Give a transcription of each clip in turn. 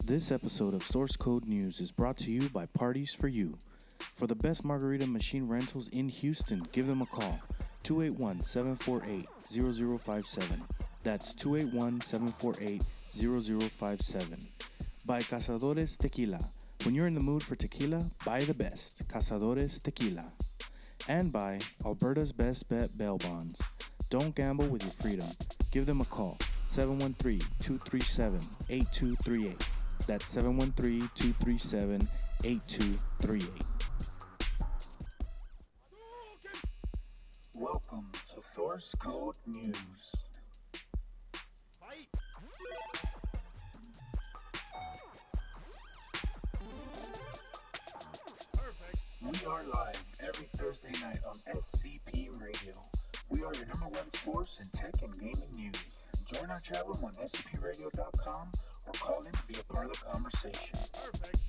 This episode of Source Code News is brought to you by Parties for You. For the best margarita machine rentals in Houston, give them a call. 281-748-0057. That's 281-748-0057. By Cazadores Tequila. When you're in the mood for tequila, buy the best. Cazadores Tequila. And by Alberta's Best Bet Bail Bonds. Don't gamble with your freedom. Give them a call. 713-237-8238. That's 713-237-8238. Welcome to Source Code News. We are live every Thursday night on SCP Radio. We are your number one source in tech and gaming news. Join our chat room on scpradio.com or call in to be a part of the conversation. Perfect.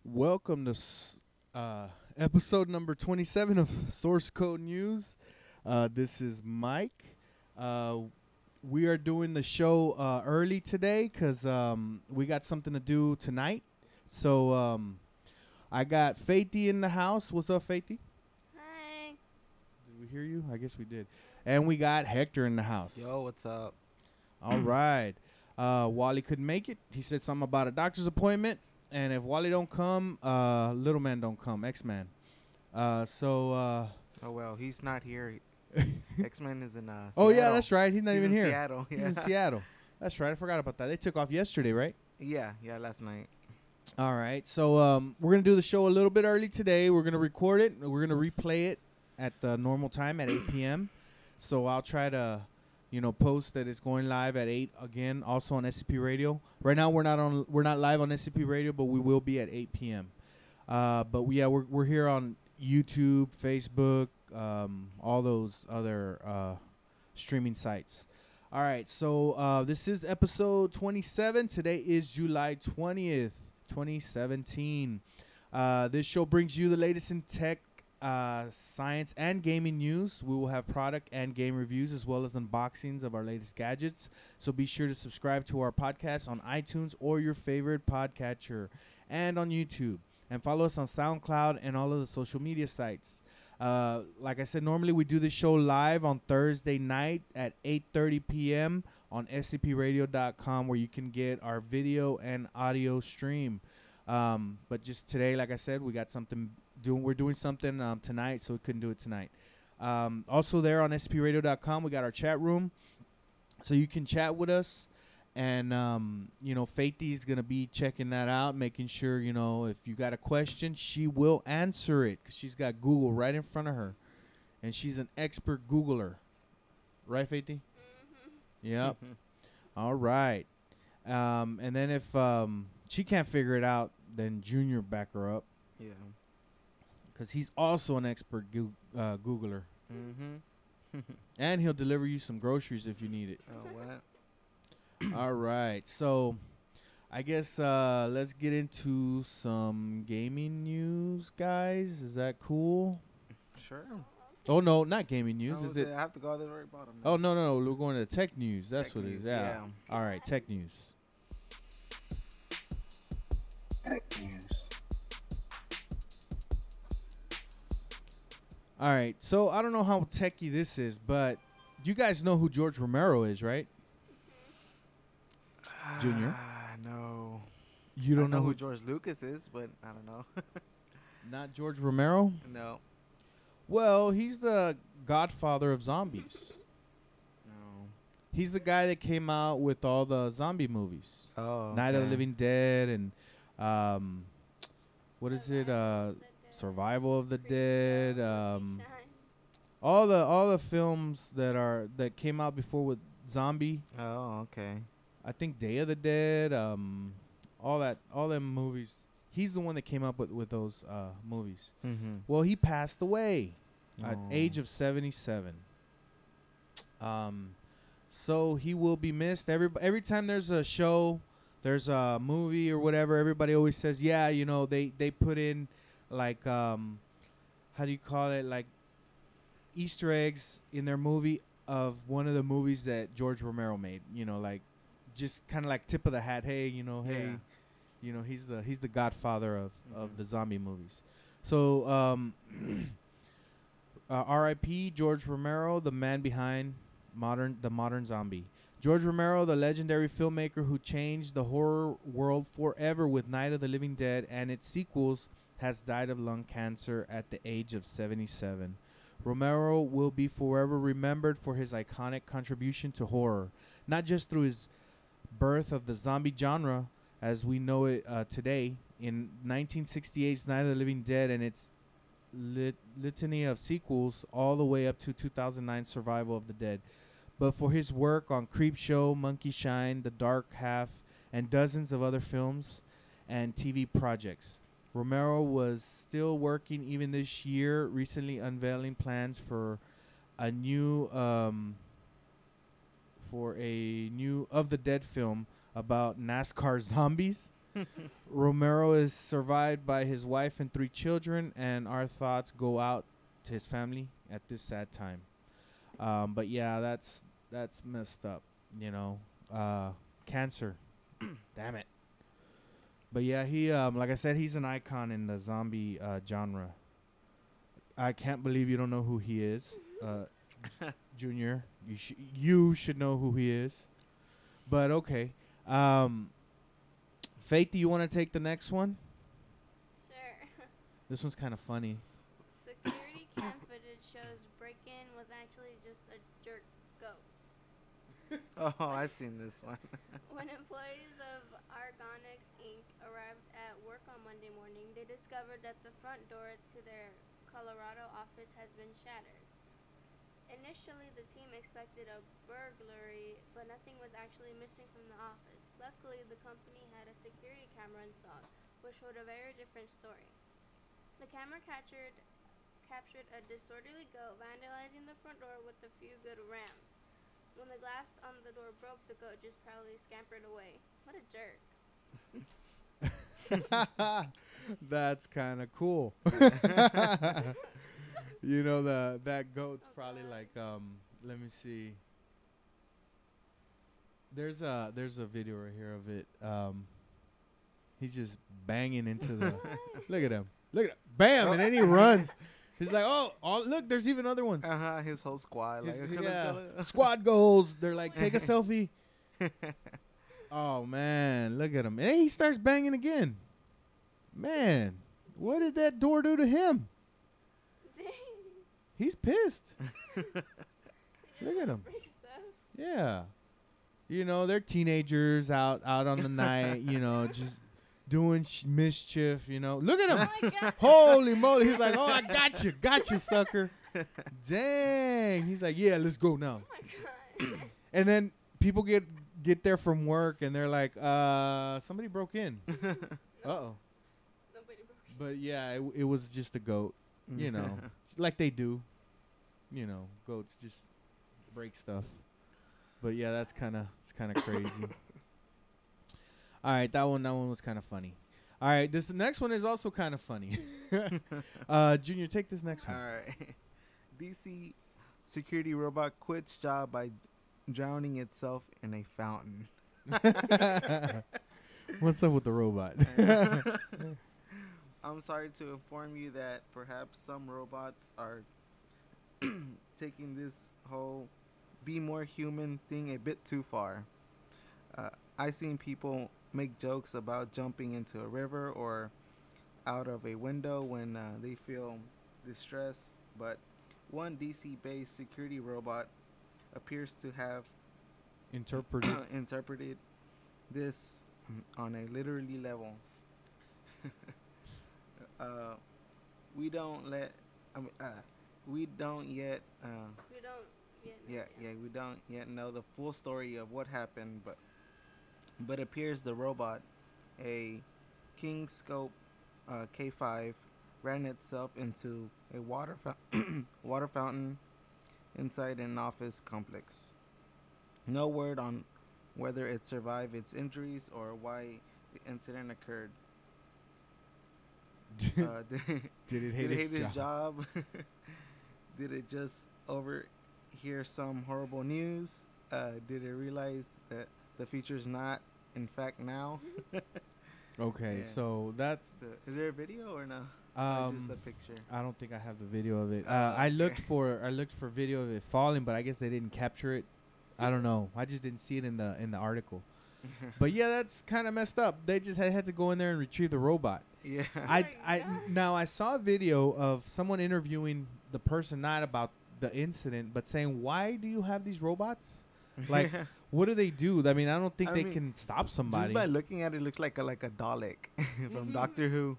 Welcome to episode number 27 of Source Code News. This is Mike. We are doing the show early today because we got something to do tonight. So I got Faithy in the house. What's up, Faithy? Hi. Did we hear you? I guess we did. And we got Hector in the house. Yo, what's up? All right. Wally couldn't make it. He said something about a doctor's appointment. And if Wally don't come, Little Man don't come. X-Man. Oh, well, he's not here. X-Men is in Seattle. Oh, yeah, that's right. He's not even in here. Seattle. Yeah. He's in Seattle. That's right. I forgot about that. They took off yesterday, right? Yeah, last night. All right. So we're going to do the show a little bit early today. We're going to record it. We're going to replay it at the normal time at 8 p.m. So I'll try to, post that it's going live at 8 again, also on SCP Radio. Right now we're not live on SCP Radio, but we will be at 8 p.m. But we're here on YouTube, Facebook, all those other streaming sites. All right, so this is episode 27. Today is July 20th, 2017. This show brings you the latest in tech, science, and gaming news. We will have product and game reviews as well as unboxings of our latest gadgets. So be sure to subscribe to our podcast on iTunes or your favorite podcatcher and on YouTube. And follow us on SoundCloud and all of the social media sites. Like I said, normally we do this show live on Thursday night at 8:30 p.m. on scpradio.com, where you can get our video and audio stream. But just today, like I said, we got something we're doing something tonight, so we couldn't do it tonight. Also there on scpradio.com, we got our chat room, so you can chat with us. And, Faithy's going to be checking that out, making sure, if you got a question, she will answer it. 'Cause she's got Google right in front of her. And she's an expert Googler. Right, Faithy? Mm-hmm. Yep. All right. And then if she can't figure it out, then Junior back her up. Yeah. Because he's also an expert Googler. Mm-hmm. And he'll deliver you some groceries if you need it. Oh, what? All right, so I guess let's get into some gaming news, guys. Is that cool? Sure. Oh, no, not gaming news. Is it? I have to go to the very bottom now. Oh, no. We're going to tech news. That's Tech what news, it is. Yeah. yeah. All right, tech news. Tech News. All right, so I don't know how techy this is, but you guys know who George Romero is, right? Junior? No. You don't I know who who George Lucas is, but I don't know. Not George Romero? No. Well, he's the godfather of zombies. No. He's the guy that came out with all the zombie movies. Oh. Night of the okay. Living Dead and what is it? Survival of the Dead. All the films that came out before with zombie. Oh, okay. I think Day of the Dead. All them movies. He's the one that came up with those movies. Mm-hmm. Well, he passed away at age of 77. So he will be missed. Every time there's a show there's a movie or whatever, everybody always says, yeah, you know, they put in like how do you call it, like Easter eggs in their movie of one of the movies that George Romero made. You know, like just kind of like tip of the hat. Hey, you know, hey, Yeah. you know, he's the godfather of the zombie movies. So R.I.P. George Romero, the man behind the modern zombie. George Romero, the legendary filmmaker who changed the horror world forever with Night of the Living Dead and its sequels, has died of lung cancer at the age of 77. Romero will be forever remembered for his iconic contribution to horror, not just through his birth of the zombie genre as we know it today, in 1968's Night of the Living Dead and its litany of sequels, all the way up to 2009's Survival of the Dead, but for his work on Creepshow, Monkey Shine, The Dark Half, and dozens of other films and TV projects. Romero was still working even this year, recently unveiling plans for a new Of the Dead film about NASCAR zombies. Romero is survived by his wife and 3 children, and our thoughts go out to his family at this sad time. But yeah, that's messed up, you know. Cancer. Damn it. But yeah, he like I said, he's an icon in the zombie genre. I can't believe you don't know who he is. Junior, you should know who he is. But okay. Faith, do you want to take the next one? Sure. This one's kind of funny. Security cam footage shows break-in was actually just a jerk goat. Oh, I've seen this one. When employees of Argonix Inc. arrived at work on Monday morning, they discovered that the front door to their Colorado office has been shattered. Initially, the team expected a burglary, but nothing was actually missing from the office. Luckily, the company had a security camera installed, which showed a very different story. The camera captured a disorderly goat vandalizing the front door with a few good rams. When the glass on the door broke, the goat just proudly scampered away. What a jerk. That's kind of cool. You know, that goat's probably God. like let me see. There's a video right here of it. He's just banging into the look at him. Look at him. Bam, and then he runs. He's like, "Oh, look, there's even other ones." His whole squad. Like, Squad goals. They're like, "Take a selfie." Oh man, look at him. And he starts banging again. Man, what did that door do to him? Dang. He's pissed. Look at him. Break stuff. Yeah. You know, they're teenagers out on the night, you know, just doing mischief, you know. Look at him. Oh my God. Holy moly. He's like, "Oh, I got you, sucker." Dang. He's like, "Yeah, let's go now." Oh my God. And then people get there from work and they're like, somebody broke in. Uh-oh. Nobody broke it. But yeah, it was just a goat, you know, like they do. You know, goats just break stuff. But yeah, it's kind of crazy. All right, that one was kind of funny. All right, this next one is also kind of funny. Junior, take this next All one. right. DC security robot quits job by drowning itself in a fountain. What's up with the robot? I'm sorry to inform you that perhaps some robots are taking this whole be more human thing a bit too far. I've seen people make jokes about jumping into a river or out of a window when they feel distressed, but one DC-based security robot appears to have interpreted this on a literally level. We don't yet. We don't yet. We don't yet know the full story of what happened, but appears the robot, a Kingscope K5, ran itself into a water fountain inside an office complex. No word on whether it survived its injuries or why the incident occurred. Did it Did hate it its hate its job? job? Did it just overhear some horrible news? Did it realize that the future's not, in fact, now? Okay, Yeah. so that's Is there a video or no? Or just a picture. I don't think I have the video of it. Oh, I okay. looked for video of it falling, but I guess they didn't capture it. I don't know. I just didn't see it in the article. But yeah, that's kind of messed up. They just had to go in there and retrieve the robot. Yeah. Now I saw a video of someone interviewing the person, not about the incident, but saying, "Why do you have these robots? Like, what do they do? I mean, I don't think I they mean, can stop somebody." Just by looking at it, looks like a Dalek from Doctor Who.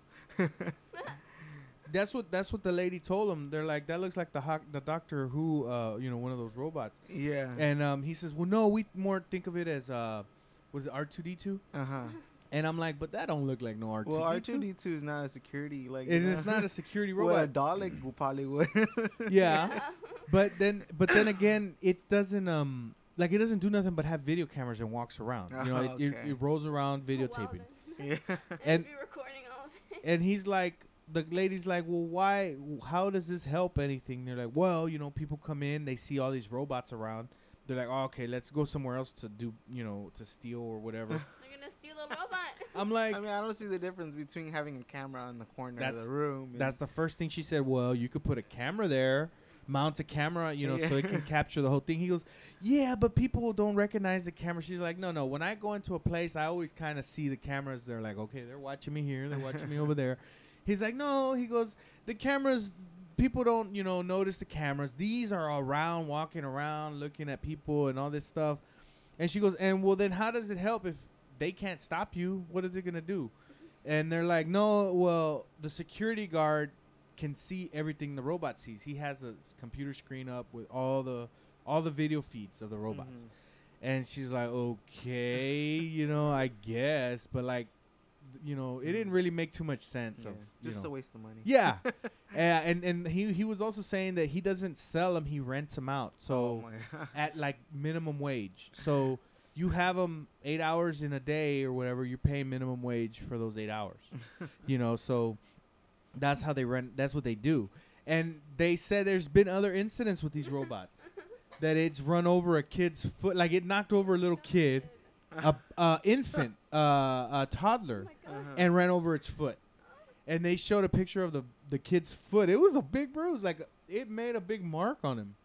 That's what the lady told him. They're like, "That looks like the Doctor Who, one of those robots." Yeah. And he says, "Well, no, we more think of it as was it R2D2?" Uh-huh. And I'm like, "But that don't look like no R2D2." Well, R2D2 is not a security And it's not a security Well, a robot. Dalek probably would. Yeah, but then again, it doesn't it doesn't do nothing but have video cameras and walks around. You know, Oh, okay. it rolls around Oh, wow, videotaping. then. Yeah. And- Be recording all of it. And he's like, the lady's like, "Well, why? How does this help anything?" They're like, "Well, people come in, they see all these robots around. They're like, oh, okay, let's go somewhere else to do, to steal or whatever." They're gonna steal a robot. I'm like, I mean, I don't see the difference between having a camera in the corner of That's- the room. that's the first thing she said. "Well, you could put a camera there, mount a camera, so it can capture the whole thing." He goes, "Yeah, but people don't recognize the camera." She's like, No. When I go into a place, I always kind of see the cameras. They're like, okay, they're watching me here, they're watching me over there. He's like, "No." He goes, "The cameras, people don't, notice the cameras. These are around, walking around, looking at people and all this stuff." And she goes, "And well, then how does it help if they can't stop you? What is it gonna do?" And they're like, "No, well, the security guard can see everything the robot sees. He has a computer screen up with all the video feeds of the robots." Mhm. And she's like, "Okay, I guess, but like, it didn't really make too much sense of just a waste of money. yeah." And he was also saying that he doesn't sell them, he rents them out. So Oh my God. at like minimum wage. So you have them 8 hours in a day or whatever, you're paying minimum wage for those 8 hours. So that's how they rent. That's what they do. And they said there's been other incidents with these robots that it's run over a kid's foot, like it knocked over a little kid, a infant, a toddler, Oh my God. Uh-huh. and ran over its foot. And they showed a picture of the kid's foot. It was a big bruise, like it made a big mark on him.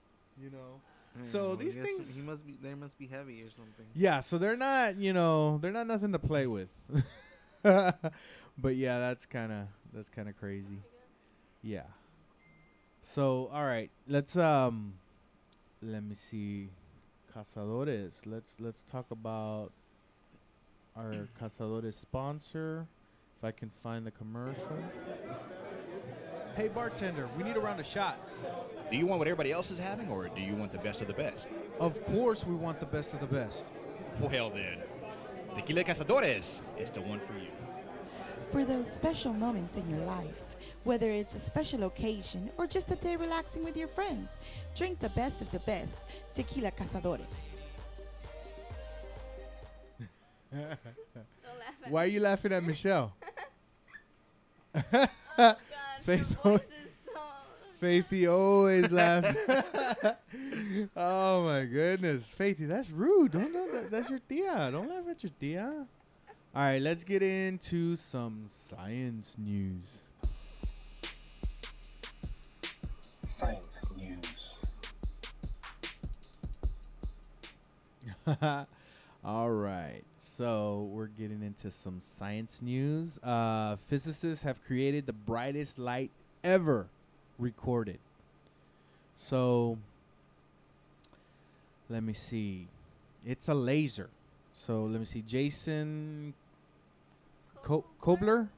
So I these guess things- they must be heavy or something. Yeah, so they're not nothing to play with. But yeah, that's kind of crazy. Yeah. So, all right, let's let me see, Cazadores. Let's talk about our Cazadores sponsor. If I can find the commercial. Hey bartender, we need a round of shots. Do you want what everybody else is having, or do you want the best of the best? Of course we want the best of the best. Well then, Tequila Cazadores is the one for you. For those special moments in your life, whether it's a special occasion or just a day relaxing with your friends, drink the best of the best, Tequila Cazadores. Don't laugh at Why are me. you laughing at Michelle? Oh God, Faith your always- voice is so. Faithy always laughs. Oh my goodness, Faithy, that's rude. Don't know that's your tia. Don't laugh at your tia. All right, let's get into some science news. Science news. All right, so we're getting into some science news. Physicists have created the brightest light ever recorded. So let me see. It's a laser. So let me see. Jason Kobler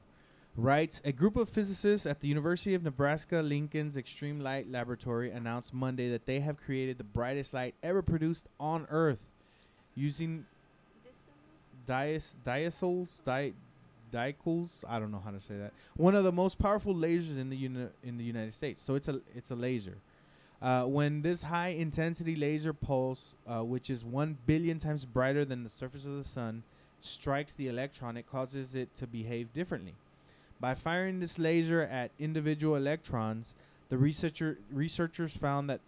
writes, a group of physicists at the University of Nebraska Lincoln's Extreme Light Laboratory announced Monday that they have created the brightest light ever produced on Earth using diacols. I don't know how to say that. One of the most powerful lasers in the United States. So it's a laser. When this high intensity laser pulse, which is 1 billion times brighter than the surface of the sun, strikes the electron, it causes it to behave differently. By firing this laser at individual electrons, the researchers found that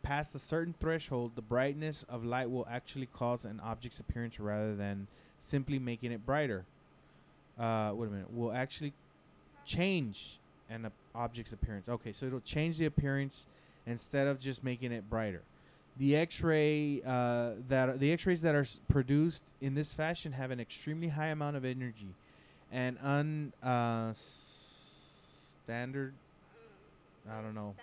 past a certain threshold, the brightness of light will actually cause an object's appearance rather than simply making it brighter. Wait a minute. Will actually change an object's appearance. Okay, so it'll change the appearance instead of just making it brighter. The X-rays that are produced in this fashion have an extremely high amount of energy, and standard. I don't know.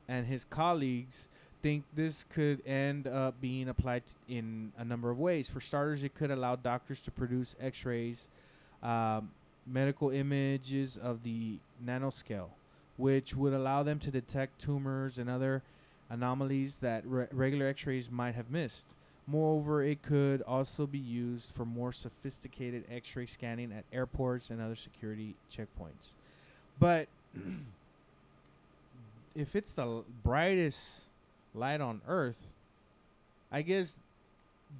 And his colleagues think this could end up being applied in a number of ways. For starters, it could allow doctors to produce X-rays, medical images of the nanoscale, which would allow them to detect tumors and other anomalies that regular X-rays might have missed. Moreover, it could also be used for more sophisticated X-ray scanning at airports and other security checkpoints. But if it's the brightest light on Earth, I guess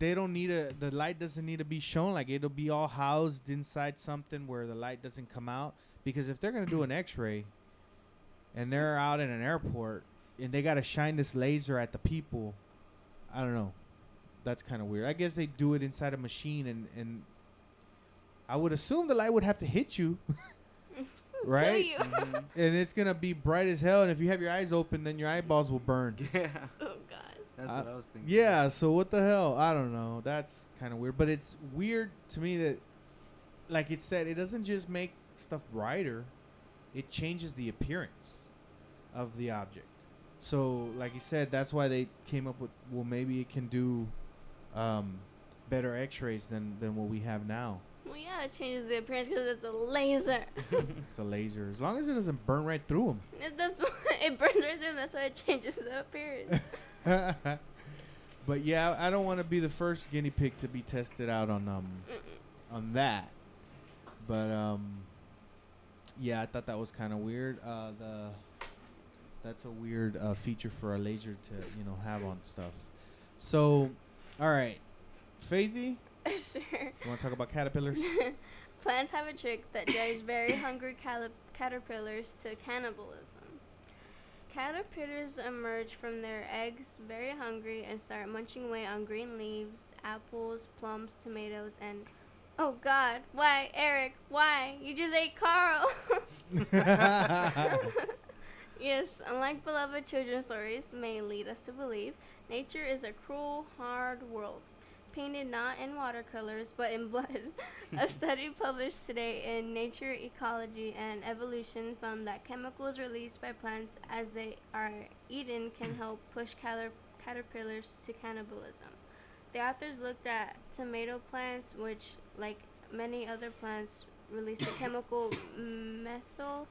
they don't need the light doesn't need to be shown. Like, it'll be all housed inside something where the light doesn't come out. Because if they're going to do an X-ray and they're out in an airport and they got to shine this laser at the people, I don't know. That's kind of weird. I guess they do it inside a machine, and I would assume the light would have to hit you. Right? Mm-hmm. And it's going to be bright as hell. And if you have your eyes open, then your eyeballs will burn. Yeah. Oh, God. That's what I was thinking. Yeah, so what the hell? I don't know. That's kind of weird. But it's weird to me that, like it said, it doesn't just make stuff brighter. It changes the appearance of the object. So, like you said, that's why they came up with, well, maybe it can do better X-rays than what we have now. Well, yeah, it changes the appearance because it's a laser. It's a laser. As long as it doesn't burn right through them. That's why it burns right through. That's why it changes the appearance. But yeah, I don't want to be the first guinea pig to be tested out on that. But yeah, I thought that was kind of weird. That's a weird feature for a laser to have on stuff. So, all right, Faithy, Sure. you want to talk about caterpillars? Plants have a trick that drives very hungry caterpillars to cannibalism. Caterpillars emerge from their eggs very hungry and start munching away on green leaves, apples, plums, tomatoes, and... Oh, God. Why, Eric? Why? You just ate Carl. Yes, unlike beloved children's stories may lead us to believe, nature is a cruel, hard world, painted not in watercolors but in blood. A study published today in Nature, Ecology, and Evolution found that chemicals released by plants as they are eaten can help push caterpillars to cannibalism. The authors looked at tomato plants, which, like many other plants, release the chemical methyl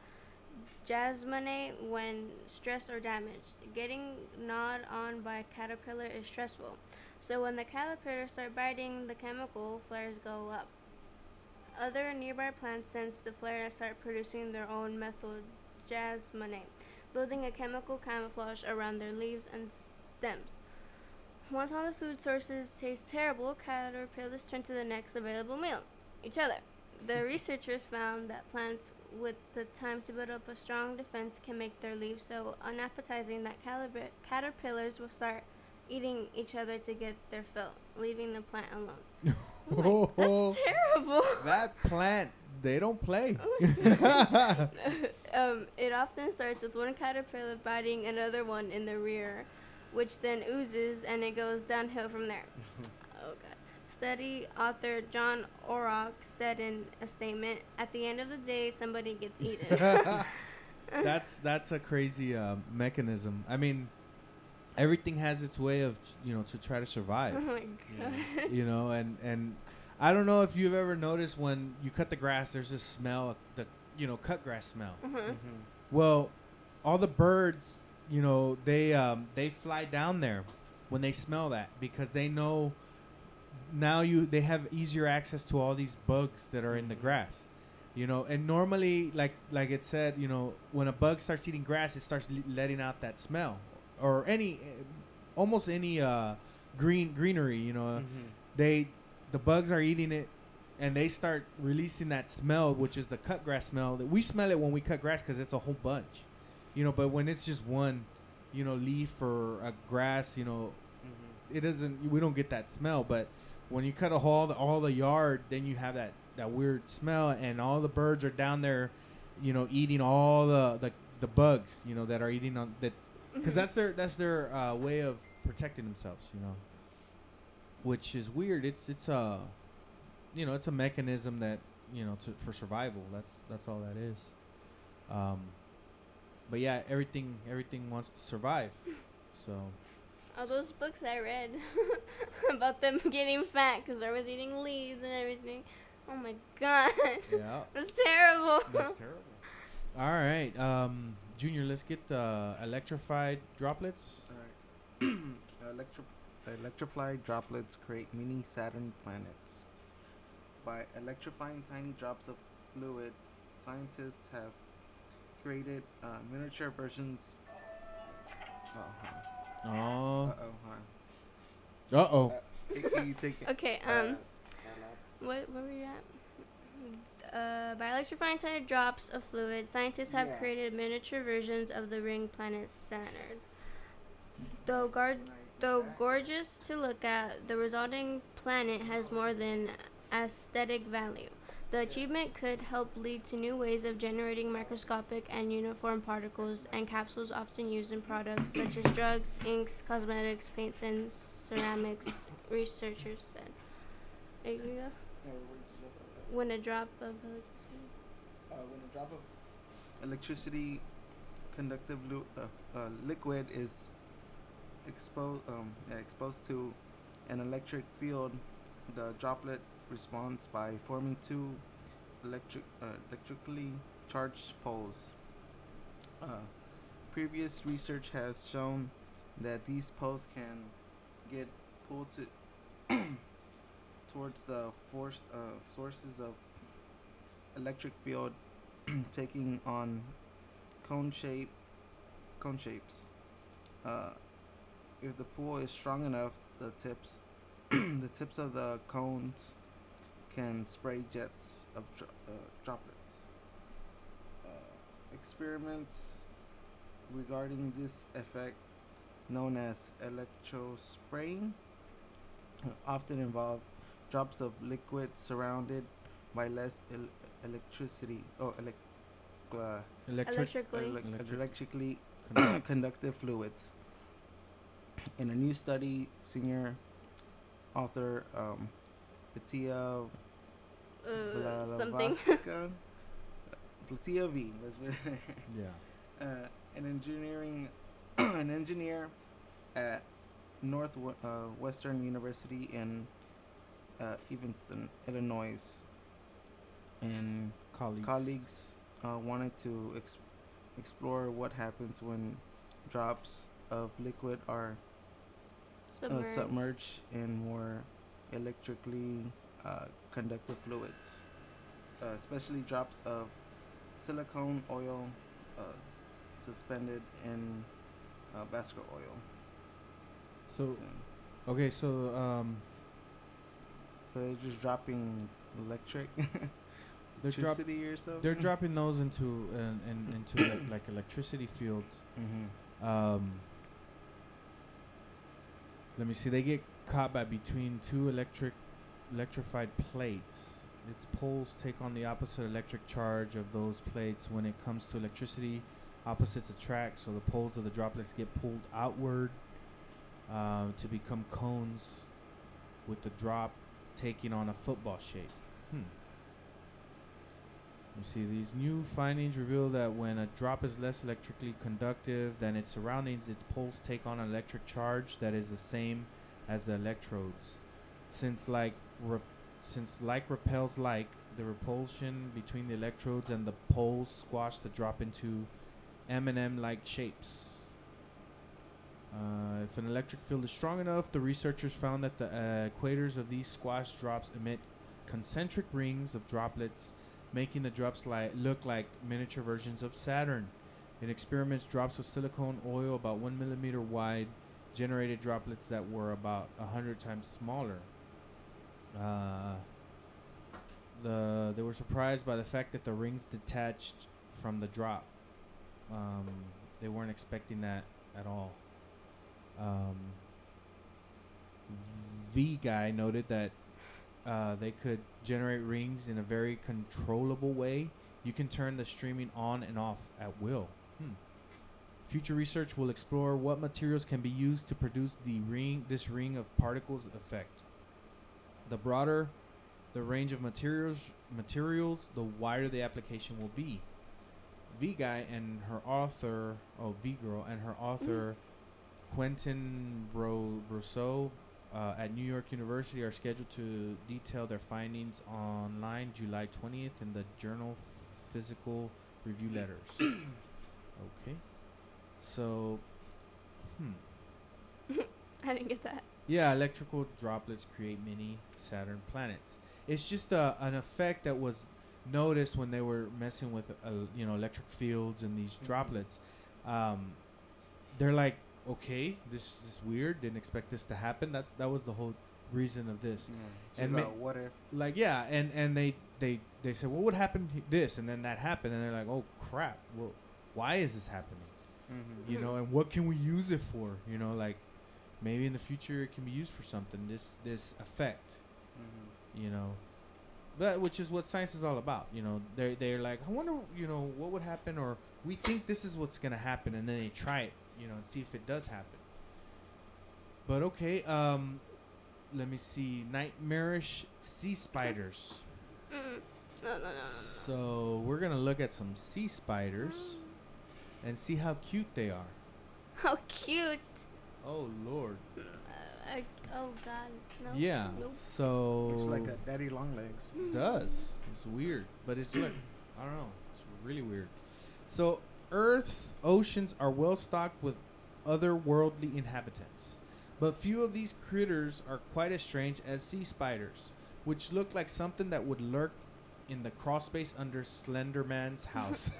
jasmonate when stressed or damaged. Getting gnawed on by a caterpillar is stressful. So when the caterpillars start biting, the chemical flares go up. Other nearby plants sense the flare and start producing their own methyl jasmonate, building a chemical camouflage around their leaves and stems. Once all the food sources taste terrible, caterpillars turn to the next available meal, each other. The researchers found that plants with the time to build up a strong defense can make their leaves so unappetizing that caterpillars will start eating each other to get their fill, leaving the plant alone. Like, that's terrible. That plant, they don't play. It often starts with one caterpillar biting another one in the rear, which then oozes and it goes downhill from there. Oh, God. Study author John Orrock said in a statement, "At the end of the day, somebody gets eaten." That's a crazy mechanism. I mean, everything has its way of to try to survive. Oh my God. And I don't know if you've ever noticed when you cut the grass, there's this smell, the cut grass smell. Well, all the birds, they fly down there when they smell that because they know now they have easier access to all these bugs that are in the grass. You know, and normally, like it said, you know, when a bug starts eating grass, it starts letting out that smell, or almost any greenery. You know, the bugs are eating it, and they start releasing that smell, which is the cut grass smell. That we smell it when we cut grass because it's a whole bunch, you know. But when it's just one, you know, leaf or a grass, you know, it doesn't. We don't get that smell. But when you cut all the yard, then you have that weird smell, and all the birds are down there, you know, eating all the bugs, you know, that are eating on that, because that's their way of protecting themselves, you know, which is weird. It's a, you know, it's a mechanism that, you know, for survival. That's all that is. But yeah, everything wants to survive. So all those books I read about them getting fat because they was eating leaves and everything. Oh my god. yeah, That's terrible. that's terrible. All right, Junior, let's get the electrified droplets. All right. Electrified droplets create mini Saturn planets. By electrifying tiny drops of fluid, scientists have created miniature versions. Oh. Hi. Uh-oh. Can you take it? Okay, what were you at? By electrifying tiny drops of fluid, scientists have created miniature versions of the ring planet Saturn. Though gorgeous to look at, the resulting planet has more than aesthetic value. The achievement could help lead to new ways of generating microscopic and uniform particles and capsules often used in products such as drugs, inks, cosmetics, paints, and ceramics, researchers said. There you go. When a drop of electricity conductive liquid is exposed to an electric field, the droplet responds by forming two electrically charged poles. Previous research has shown that these poles can get pulled towards the sources of electric field, taking on cone shapes. If the pool is strong enough, the tips of the cones can spray jets of droplets. Experiments regarding this effect, known as electrospraying, often involve drops of liquid surrounded by less electrically conductive fluids. In a new study, senior author Platia something. Platia V. Yeah. An engineer at Northwestern University in Evanston, Illinois, and colleagues wanted to explore what happens when drops of liquid are submerged in more electrically conductive fluids, especially drops of silicone oil suspended in Vasco oil. So they're just dropping electricity or something. They're dropping those into like electricity fields. Mm-hmm. Let me see. They get caught by between two electrified plates. Its poles take on the opposite electric charge of those plates. When it comes to electricity, opposites attract, so the poles of the droplets get pulled outward to become cones, with the drop taking on a football shape. You see, these new findings reveal that when a drop is less electrically conductive than its surroundings, its poles take on an electric charge that is the same as the electrodes. Since like repels like, the repulsion between the electrodes and the poles squash the drop into M&M-like shapes. If an electric field is strong enough, the researchers found that the equators of these squash drops emit concentric rings of droplets making the drops look like miniature versions of Saturn. In experiments, drops of silicone oil about 1 millimeter wide generated droplets that were about 100 times smaller. They were surprised by the fact that the rings detached from the drop. They weren't expecting that at all. V Guy noted that they could generate rings in a very controllable way. You can turn the streaming on and off at will. Future research will explore what materials can be used to produce this ring of particles effect. The broader the range of materials, the wider the application will be. V Girl and her author Quentin Brousseau at New York University are scheduled to detail their findings online July 20th in the journal Physical Review Letters. Okay. So, I didn't get that. Yeah, electrical droplets create mini Saturn planets. It's just an effect that was noticed when they were messing with electric fields and these droplets. They're like, okay, this is weird. Didn't expect this to happen. That was the whole reason of this. And what if? Like, yeah, and they said, well, what happened this, and then that happened, and they're like, oh crap, well, why is this happening? And what can we use it for? Like, maybe in the future it can be used for something. This effect, but which is what science is all about. They're like, I wonder, what would happen, or we think this is what's gonna happen, and then they try it, and see if it does happen. But okay, let me see, nightmarish sea spiders. No. So we're gonna look at some sea spiders and see how cute they are. How cute. Oh Lord. Oh God. No. Yeah. Nope. So Looks like a daddy long legs. It does. It's weird, but it's like, I don't know. It's really weird. So Earth's oceans are well stocked with otherworldly inhabitants, but few of these critters are quite as strange as sea spiders, which look like something that would lurk in the crawl space under Slender Man's house.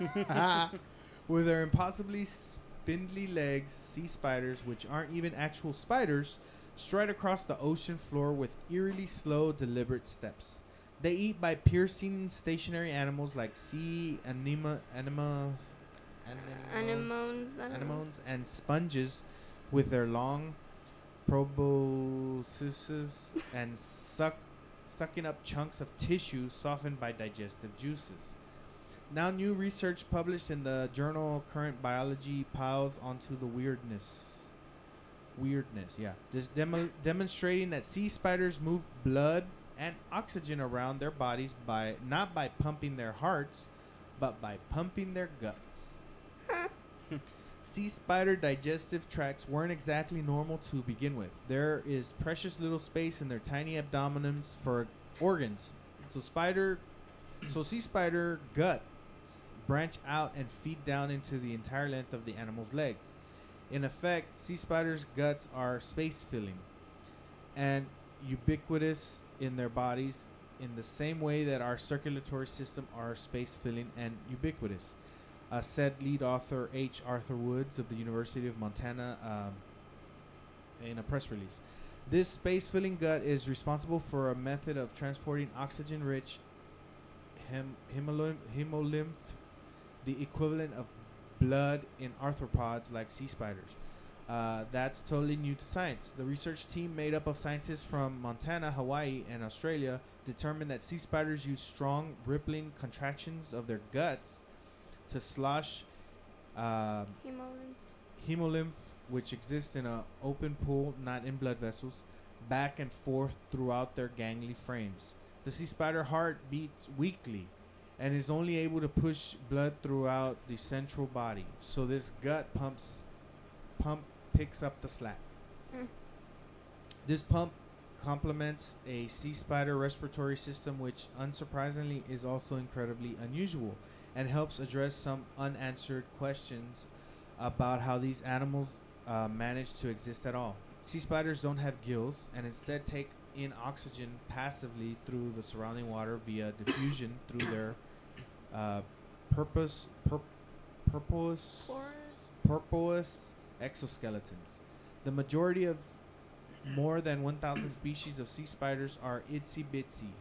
With their impossibly spindly legs, sea spiders, which aren't even actual spiders, stride across the ocean floor with eerily slow, deliberate steps. They eat by piercing stationary animals like sea anemones and sponges with their long proboscises and sucking up chunks of tissue softened by digestive juices. Now new research published in the journal Current Biology piles onto the weirdness, yeah. This demonstrating that sea spiders move blood and oxygen around their bodies not by pumping their hearts, but by pumping their guts. Sea spider digestive tracts weren't exactly normal to begin with. There is precious little space in their tiny abdomenums for organs. So sea spider guts branch out and feed down into the entire length of the animal's legs. In effect, sea spiders' guts are space-filling and ubiquitous in their bodies in the same way that our circulatory system are space-filling and ubiquitous, said lead author H. Arthur Woods of the University of Montana in a press release. This space-filling gut is responsible for a method of transporting oxygen-rich hemolymph, the equivalent of blood in arthropods like sea spiders. That's totally new to science. The research team, made up of scientists from Montana, Hawaii, and Australia, determined that sea spiders use strong, rippling contractions of their guts to slosh hemolymph, which exists in an open pool, not in blood vessels, back and forth throughout their gangly frames. The sea spider heart beats weakly and is only able to push blood throughout the central body. So this gut pump picks up the slack. This pump complements a sea spider respiratory system, which unsurprisingly is also incredibly unusual and helps address some unanswered questions about how these animals manage to exist at all. Sea spiders don't have gills and instead take in oxygen passively through the surrounding water via diffusion through their purpose, purpose, Porous. purposeless exoskeletons. The majority of more than 1,000 species of sea spiders are itsy bitsy,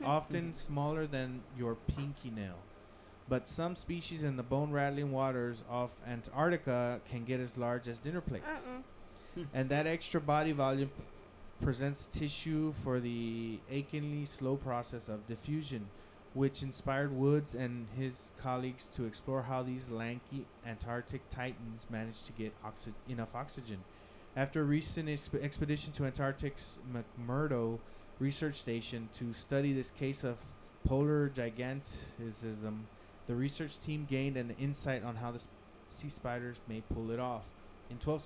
often smaller than your pinky nail. But some species in the bone rattling waters off Antarctica can get as large as dinner plates. And that extra body volume presents tissue for the achingly slow process of diffusion, which inspired Woods and his colleagues to explore how these lanky Antarctic titans manage to get enough oxygen. After a recent expedition to Antarctic's McMurdo research station to study this case of polar gigantism, the research team gained an insight on how the sea spiders may pull it off. In 12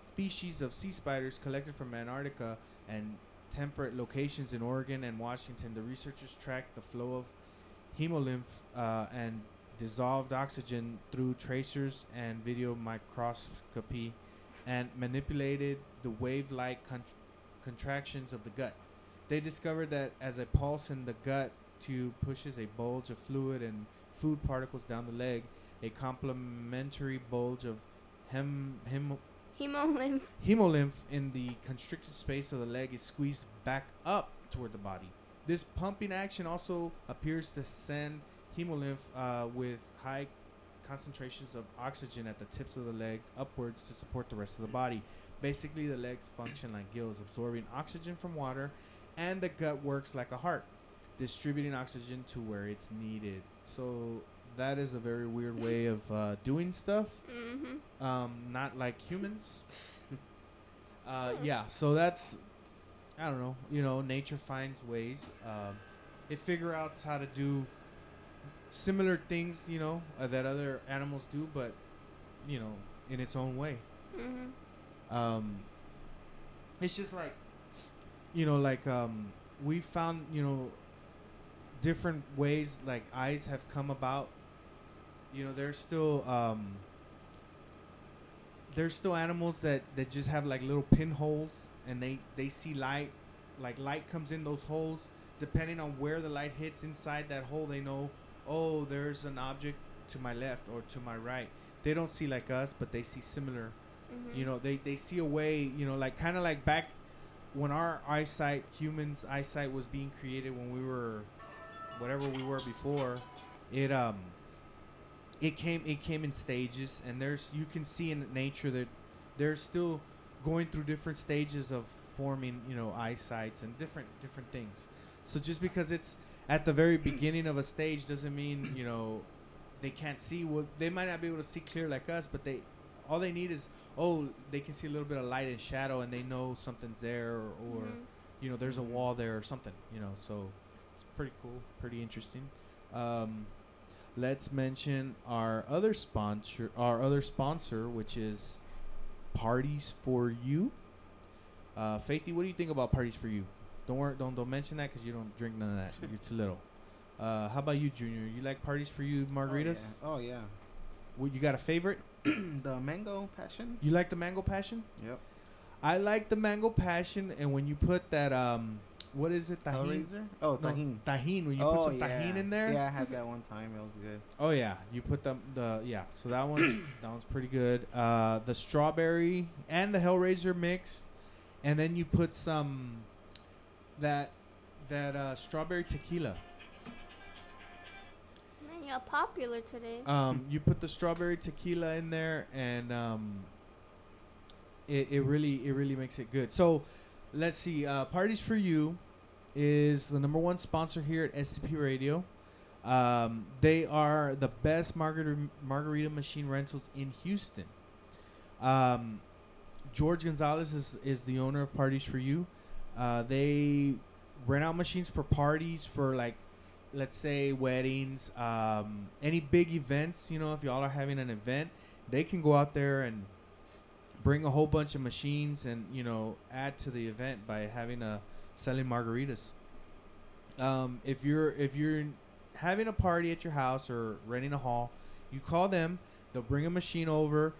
species of sea spiders collected from Antarctica and temperate locations in Oregon and Washington, the researchers tracked the flow of hemolymph and dissolved oxygen through tracers and video microscopy, and manipulated the wave-like contractions of the gut. They discovered that as a pulse in the gut tube pushes a bulge of fluid and food particles down the leg, a complementary bulge of hemolymph in the constricted space of the leg is squeezed back up toward the body. This pumping action also appears to send hemolymph with high concentrations of oxygen at the tips of the legs upwards to support the rest of the body. Basically, the legs function like gills, absorbing oxygen from water, and the gut works like a heart, distributing oxygen to where it's needed. So that is a very weird way of doing stuff. Not like humans. Yeah, so that's, I don't know, nature finds ways. It figures out how to do similar things, that other animals do, but, in its own way. It's just like, we found, different ways like eyes have come about. There's still animals that just have like little pinholes, and they see light. Like light comes in those holes. Depending on where the light hits inside that hole, they know, oh, there's an object to my left or to my right. They don't see like us, but they see similar. They see a way, like kind of like back when our eyesight, humans' eyesight was being created when we were whatever we were before. It came in stages, and you can see in nature that they're still going through different stages of forming, eyesights and different things. So just because it's at the very beginning of a stage doesn't mean, they can't see. Well, they might not be able to see clear like us, but all they need is, they can see a little bit of light and shadow, and they know something's there, or there's a wall there or something, so it's pretty cool, pretty interesting. Let's mention our other sponsor, which is Parties for You. Faithy, what do you think about Parties for You? Don't mention that because you don't drink none of that. You're too little. How about you, Junior? You like Parties for You margaritas? Oh yeah. You got a favorite? The mango passion. You like the mango passion? Yep. I like the mango passion, and when you put that what is it? Tahini? Hellraiser? Oh, No, tahini. Tahini. When you put some tahini in there. Yeah, I had that one time. It was good. Oh yeah, you put so that one's pretty good. The strawberry and the Hellraiser mix, and then you put some that strawberry tequila. Man, you're popular today. You put the strawberry tequila in there, and it really makes it good. So let's see. Parties for You is the #1 sponsor here at SCP Radio. They are the best margarita machine rentals in Houston. George Gonzalez is the owner of Parties for You. They rent out machines for parties, for like, let's say weddings, any big events. If y'all are having an event, they can go out there and bring a whole bunch of machines and add to the event by selling margaritas. If you're having a party at your house or renting a hall, you call them. They'll bring a machine over.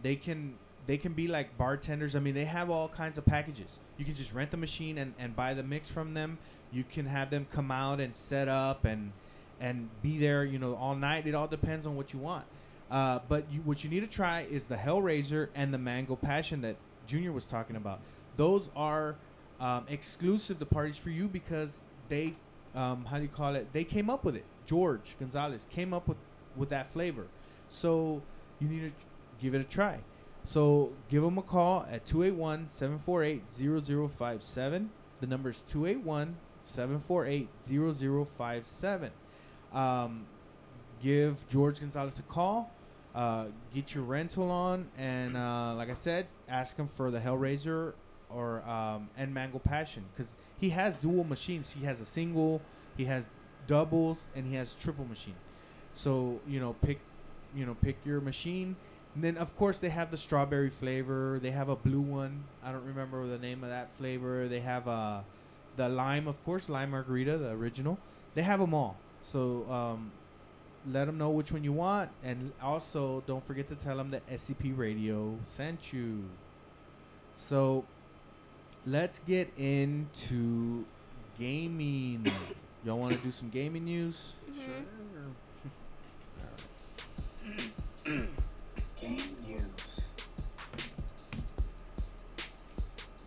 They can be like bartenders. I mean, they have all kinds of packages. You can just rent the machine and buy the mix from them. You can have them come out and set up, and and be there, all night. It all depends on what you want. But what you need to try is the Hellraiser and the Mango Passion that Junior was talking about. Those are exclusive to Parties for You because they, they came up with it. George Gonzalez came up with that flavor. So you need to give it a try. So give them a call at 281-748-0057. The number is 281-748-0057. Give George Gonzalez a call. Get your rental on. And like I said, ask him for the Hellraiser or and Mango Passion. Because he has dual machines. He has a single, he has doubles, and he has triple machine. So, pick your machine. And then, of course, they have the strawberry flavor. They have a blue one. I don't remember the name of that flavor. They have the lime, of course, lime margarita, the original. They have them all. So let them know which one you want. And also, don't forget to tell them that SCP Radio sent you. So let's get into gaming. Y'all want to do some gaming news? Mhm. Game news.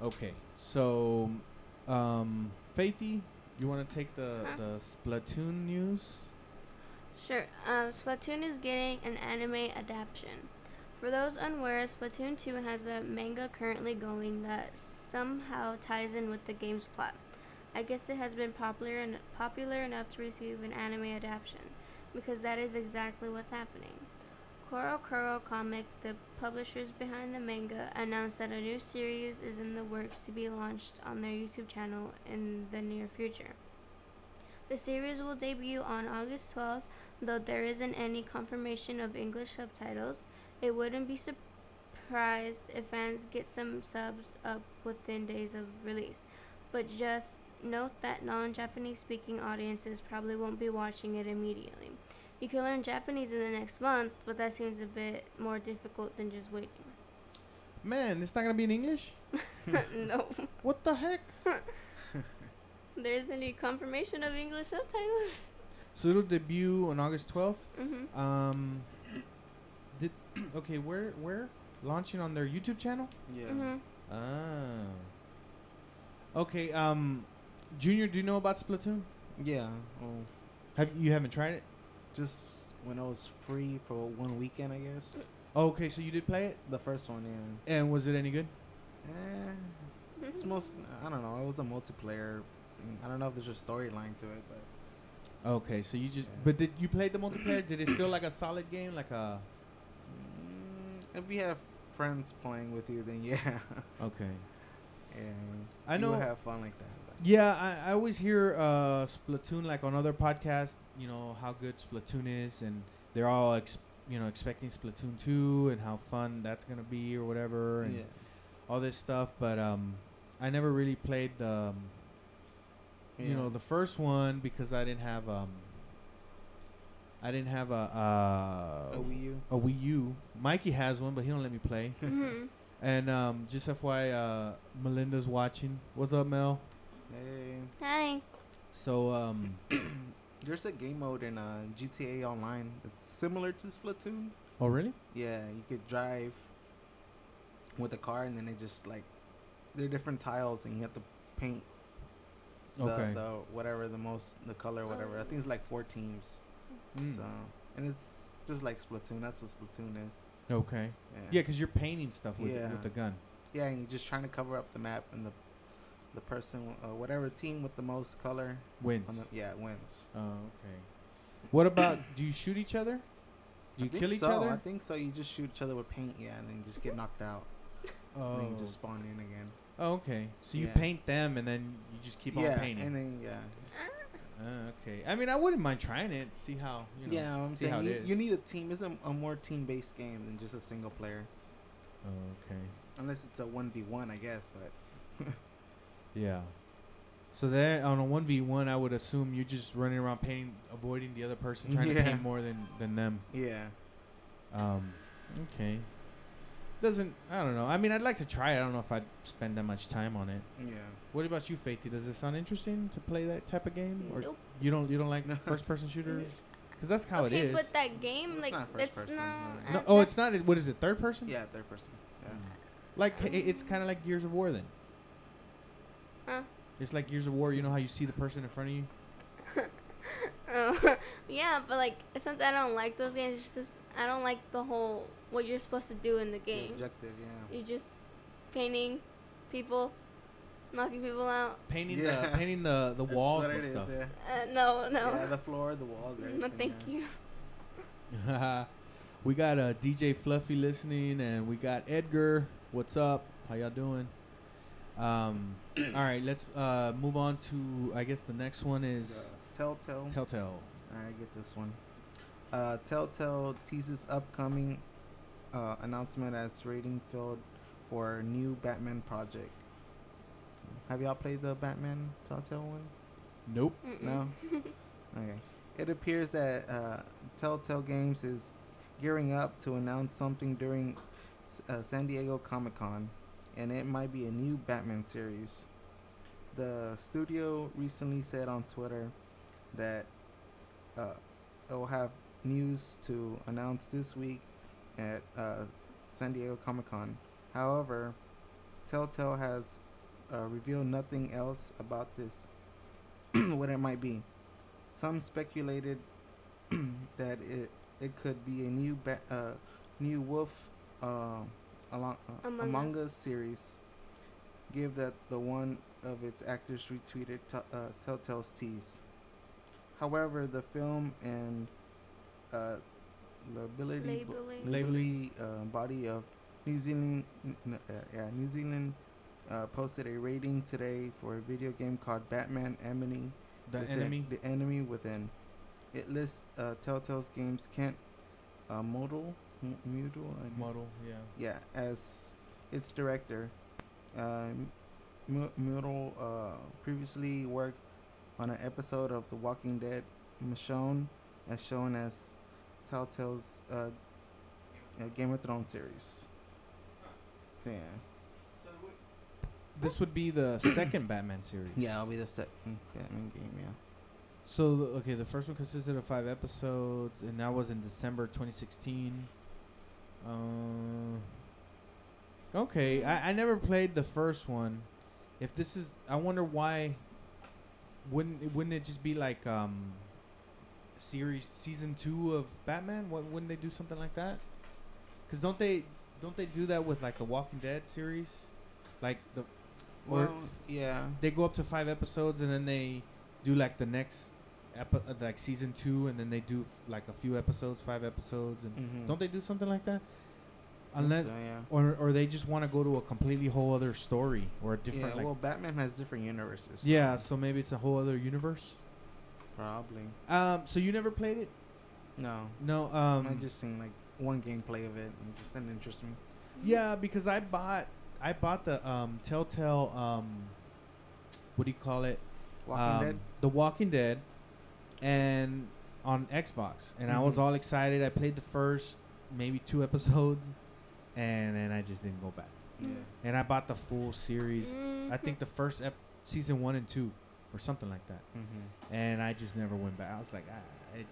Okay, so Faithy, you want to take the Splatoon news? Sure. Splatoon is getting an anime adaptation. For those unaware, Splatoon 2 has a manga currently going that somehow ties in with the game's plot. I guess it has been popular enough to receive an anime adaptation, because that is exactly what's happening. Kuro Comic, the publishers behind the manga, announced that a new series is in the works to be launched on their YouTube channel in the near future. The series will debut on August 12th, though there isn't any confirmation of English subtitles. It wouldn't be surprised if fans get some subs up within days of release, but just note that non-Japanese speaking audiences probably won't be watching it immediately. You can learn Japanese in the next month, but that seems a bit more difficult than just waiting. Man, it's not going to be in English? No. What the heck? There isn't any confirmation of English subtitles. So it'll debut on August 12th? Mm-hmm. Okay, where? Launching on their YouTube channel? Yeah. Mm-hmm. Ah. Okay, Junior, do you know about Splatoon? Yeah. Well, You haven't tried it? just when I was free for one weekend, I guess. Oh, okay, so you did play it? The first one, yeah. And was it any good? It's I don't know. It was a multiplayer. I don't know if there's a storyline to it, but Okay, so you just... Yeah. But did you play the multiplayer? Did it feel like a solid game? Like a... if you have friends playing with you, then yeah. Okay. And I know- you have fun like that. But Yeah, I always hear Splatoon, like on other podcasts, how good Splatoon is, and they're all expecting Splatoon 2 and how fun that's gonna be or whatever, and yeah. all this stuff. But I never really played the the first one because I didn't have a Wii U. a Wii U. Mikey has one, but he don't let me play. Mm-hmm. And just FYI, Melinda's watching. What's up, Mel? Hey. Hi. So There's a game mode in GTA Online. It's similar to Splatoon. oh really? Yeah, you could drive with a car, and then it just there are different tiles, and you have to paint Okay. the whatever the color, whatever. I think it's like 4 teams. Mm. So, and it's just like Splatoon. That's what Splatoon is. Okay. Yeah. Yeah, because you're painting stuff with Yeah. with the gun. Yeah, and you're just trying to cover up the map, and the person, whatever team with the most color Wins. wins. Oh, okay. What about? Do you shoot each other? Do you I think kill each so. I other? think so. You just shoot each other with paint, yeah, and then you just get knocked out, Oh. and then you just spawn in again. Oh, okay. So you Yeah. paint them, and then you just keep on yeah, painting. and then Okay. I mean, I wouldn't mind trying it. See how I'm see how saying it is. you need a team. It's a more team-based game than just a single player, Oh, okay. unless it's a 1v1, I guess. But Yeah. So then on a 1v1, I would assume you're just running around painting, avoiding the other person, trying to Yeah. paint more than them. yeah, Okay. doesn't. I don't know. I mean, I'd like to try it. I don't know if I'd spend that much time on it. Yeah. What about you, Faithy? Does it sound interesting to play that type of game, or Nope. you don't like first-person shooters? Because that's how okay, it is. but that game, It's like, not first it's person, not. no. No, oh, it's not. What is it? Third person? Yeah, third person. Yeah. Like it's kind of like Gears of War then. Huh? It's like Gears of War. You know how you see the person in front of you. Yeah, but like, it's not that I don't like those games. It's just I don't like the whole what you're supposed to do in the The game. objective, yeah. You're just painting people, knocking people out. Painting Yeah. the That's walls what and it is, stuff. yeah. No. Yeah, the floor, the walls, No, everything. thank yeah. you. We got DJ Fluffy listening, and we got Edgar. What's up? How y'all doing? All right, let's move on to. I guess the next one is Telltale. Telltale. Alright, get this one. Telltale teases upcoming announcement as rating field for new Batman project. Have y'all played the Batman Telltale one? Nope. Mm-mm. No? Okay. It appears that Telltale Games is gearing up to announce something during San Diego Comic-Con, and it might be a new Batman series. The studio recently said on Twitter that it will have news to announce this week at San Diego Comic-Con. However, Telltale has revealed nothing else about this, what it might be. Some speculated that it could be a new Wolf Among Us series. Give that the one of its actors retweeted Telltale's tease. However, the film and Labeling. body of New Zealand, New Zealand posted a rating today for a video game called Batman Enemy. The Within- enemy. The Enemy Within. It lists Telltale's games Kent Model, I guess. Model. Yeah. Yeah, as its director. Model previously worked on an episode of The Walking Dead, Michonne, as shown as Telltale's Game of Thrones series. So yeah. This would be the second Batman series. Yeah, I'll be the second Batman game. Yeah. So the first one consisted of 5 episodes, and that was in December 2016. Okay, I never played the first one. If this is, I wonder why. Wouldn't it just be like season 2 of Batman? Wouldn't they do something like that? Cause don't they do that with like the Walking Dead series, like the. Or Well, yeah. they go up to 5 episodes and then they do like the next like season 2, and then they do like a few episodes, 5 episodes, and Mhm. don't they do something like that? Think Unless so, yeah. or they just want to go to a completely whole other story or a different Yeah, like well, Batman has different universes. so yeah, so maybe it's a whole other universe. probably. So you never played it? No. No. I just seen like one gameplay of it and it just didn't interest me. Yeah, because I bought the Telltale what do you call it? Walking Dead. The Walking Dead, and on Xbox, and I was Mhm. all excited. I played the first maybe 2 episodes, and then I just didn't go back. Yeah. And I bought the full series. I think Mhm. the first season 1 and 2, or something like that. Mm-hmm. And I just never went back. I was like, it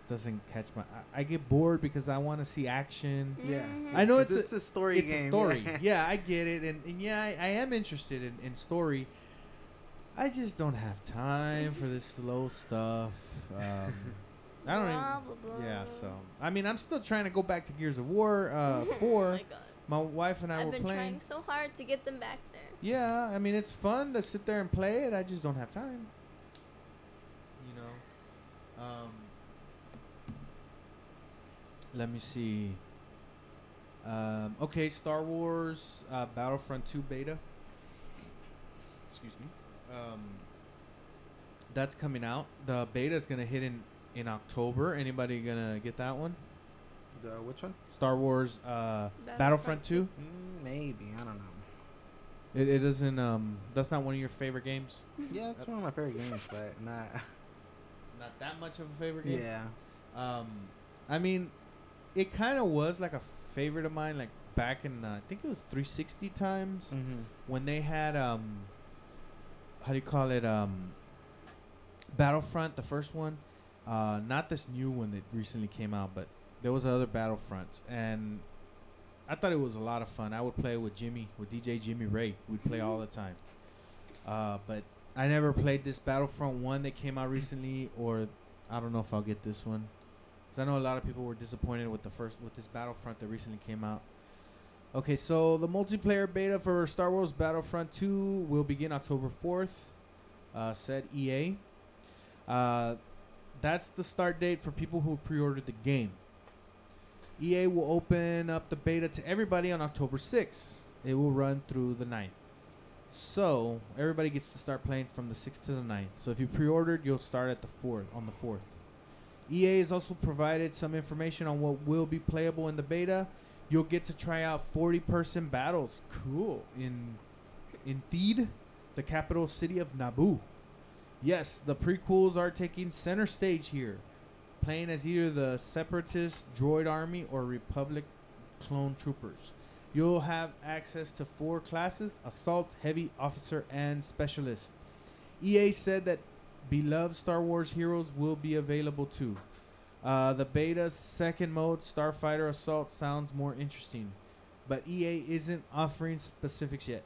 doesn't catch my. I get bored because I want to see action. Yeah. Mhm. I know it's a story It's game. a story. Yeah. Yeah, I get it, and yeah, I am interested in story. I just don't have time for this slow stuff. I don't Blah, even. blah, blah. Yeah, so I mean, I'm still trying to go back to Gears of War Oh 4. my God. My wife and I I've were been playing. trying so hard to get them back there. Yeah, I mean, it's fun to sit there and play it. I just don't have time. You know. Let me see. Okay, Star Wars Battlefront 2 beta. Excuse me. That's coming out. The beta is gonna hit in October. Anybody gonna get that one? The which one? Star Wars Battlefront 2. Maybe, I don't know. It doesn't. That's not one of your favorite games. Yeah, it's one of my favorite games, but not. Not that much of a favorite game. Yeah. I mean, it kind of was like a favorite of mine, like back in I think it was 360 times when they had how do you call it, Battlefront, the first one, not this new one that recently came out, but there was other Battlefronts, and I thought it was a lot of fun. I would play with DJ Jimmy Ray. We'd play all the time. But I never played this Battlefront 1 that came out recently, or I don't know if I'll get this one. 'Cause I know a lot of people were disappointed with this Battlefront that recently came out. Okay, so the multiplayer beta for Star Wars Battlefront 2 will begin October 4th, said EA. That's the start date for people who pre-ordered the game. EA will open up the beta to everybody on October 6th. It will run through the 9th. So everybody gets to start playing from the 6th to the 9th. So if you pre-ordered, you'll start at the 4th, on the 4th. EA has also provided some information on what will be playable in the beta. You'll get to try out 40-person battles. Cool. In Theed, the capital city of Naboo. Yes, the prequels are taking center stage here, playing as either the Separatist droid army or Republic clone troopers. You'll have access to 4 classes: Assault, Heavy, Officer, and Specialist. EA said that beloved Star Wars heroes will be available too. The beta's second mode, Starfighter Assault, sounds more interesting, but EA isn't offering specifics yet.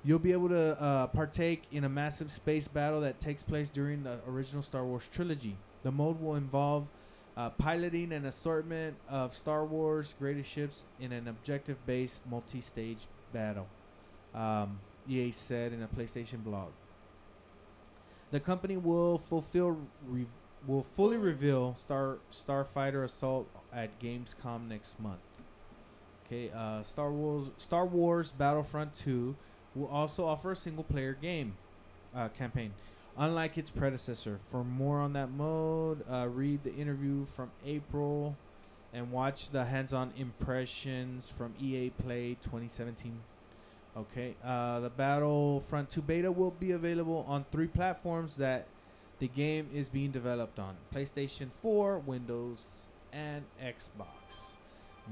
You'll be able to partake in a massive space battle that takes place during the original Star Wars trilogy. The mode will involve piloting an assortment of Star Wars greatest ships in an objective-based multi-stage battle, EA said in a PlayStation blog. The company will fully reveal Starfighter Assault at Gamescom next month. Okay, Star Wars Battlefront 2 will also offer a single-player game campaign, unlike its predecessor. For more on that mode, read the interview from April and watch the hands-on impressions from EA Play 2017. Okay, the Battlefront 2 beta will be available on 3 platforms that the game is being developed on: PlayStation 4, Windows, and Xbox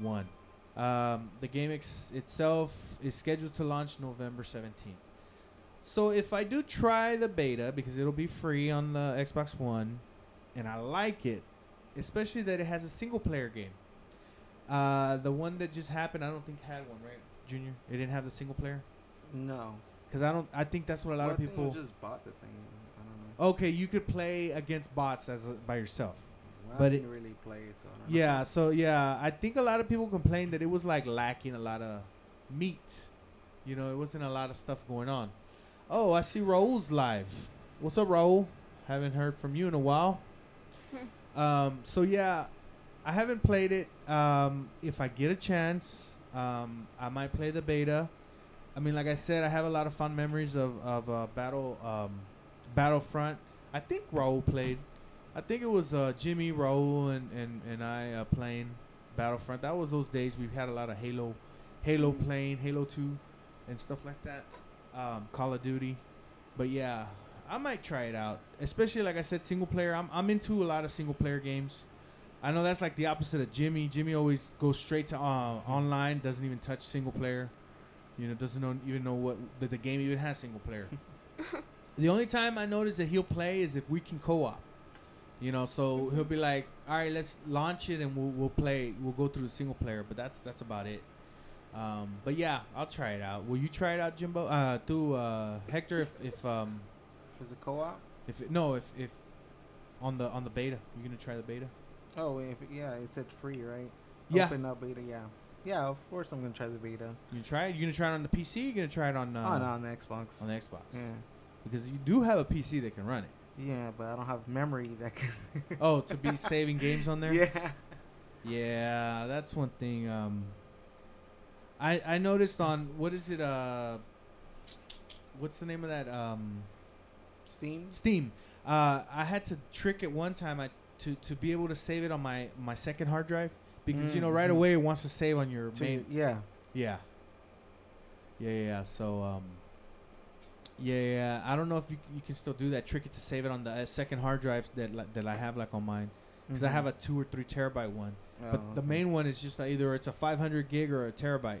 One. The game itself is scheduled to launch November 17th. So if I do try the beta, because it'll be free on the Xbox One, and I like it, especially that it has a single-player game. The one that just happened, I don't think had one, right, Junior? It didn't have the single-player? No. Because I think that's what a lot of people... just bought the thing. I don't know. Okay, you could play against bots by yourself. Well, but I didn't really play it, so I don't yeah, know. so yeah, I think a lot of people complained that it was like lacking a lot of meat. You know, it wasn't a lot of stuff going on. Oh, I see Raul's live. What's up, Raul? Haven't heard from you in a while. So yeah, I haven't played it. If I get a chance, I might play the beta. I mean, like I said, I have a lot of fond memories of Battlefront. I think Raul played. I think it was Jimmy, Raul, and I playing Battlefront. That was those days we had a lot of Halo playing, Halo 2 and stuff like that. Call of Duty. But yeah, I might try it out. Especially, like I said, single player. I'm into a lot of single player games. I know that's like the opposite of Jimmy. Jimmy always goes straight to online, doesn't even touch single player. You know, doesn't even know what that the game even has single player. The only time I notice that he'll play is if we can co-op. You know, so he'll be like, all right, let's launch it and we'll play. We'll go through the single player, but that's about it. But yeah, I'll try it out. Will you try it out, Jimbo? Hector, if it's a co-op? If on the beta, you're gonna try the beta? Oh, it said free, right? Yeah. Open up beta, yeah. Yeah, of course I'm gonna try the beta. You try it? You gonna try it on the PC? You're gonna try it on? No, on the Xbox. On the Xbox. Yeah. Because you do have a PC that can run it. Yeah, but I don't have memory that can. Oh, to be saving games on there? Yeah. Yeah, that's one thing. I noticed on what is it? What's the name of that? Steam. Steam. I had to trick it one time to be able to save it on my second hard drive because right away it wants to save on your main. Yeah. Yeah. So I don't know if you can still do that. Trick it to save it on the second hard drive that I have like on mine because I have a 2 or 3 terabyte one. But the main one is just either it's a 500 gig or a terabyte.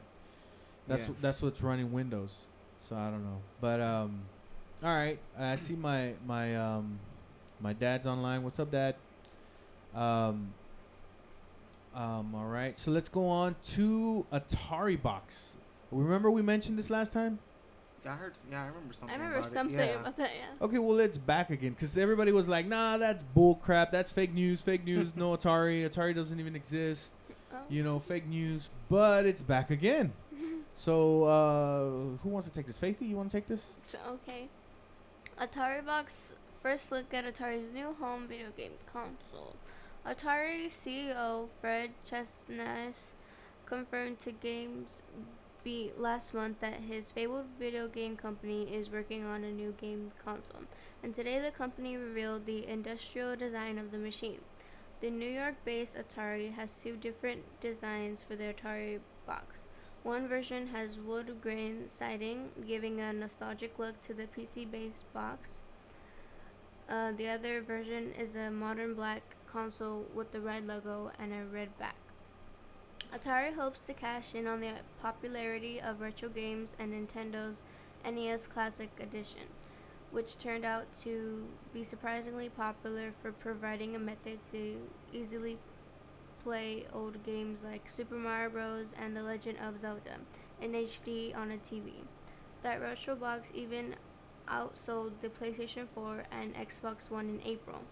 That's what's running Windows. So I don't know. But all right. I see my dad's online. What's up, Dad? All right. So let's go on to Atari Box. Remember we mentioned this last time? I remember something. I remember about something it. Yeah. about that. Yeah. Okay, well, it's back again because everybody was like, nah, that's bull crap. That's fake news. Fake news. No Atari. Atari doesn't even exist. Oh. You know, fake news. But it's back again. So who wants to take this? Faithy, you want to take this? Okay. Atari Box. First look at Atari's new home video game console. Atari CEO Fred Chesnes confirmed to Games Beat last month that his fabled video game company is working on a new game console, and today the company revealed the industrial design of the machine. The New York-based Atari has two different designs for the Atari Box. One version has wood grain siding, giving a nostalgic look to the PC-based box. The other version is a modern black console with the red logo and a red back. Atari hopes to cash in on the popularity of retro games and Nintendo's NES Classic Edition, which turned out to be surprisingly popular for providing a method to easily play old games like Super Mario Bros. And The Legend of Zelda in HD on a TV. That retro box even outsold the PlayStation 4 and Xbox One in April.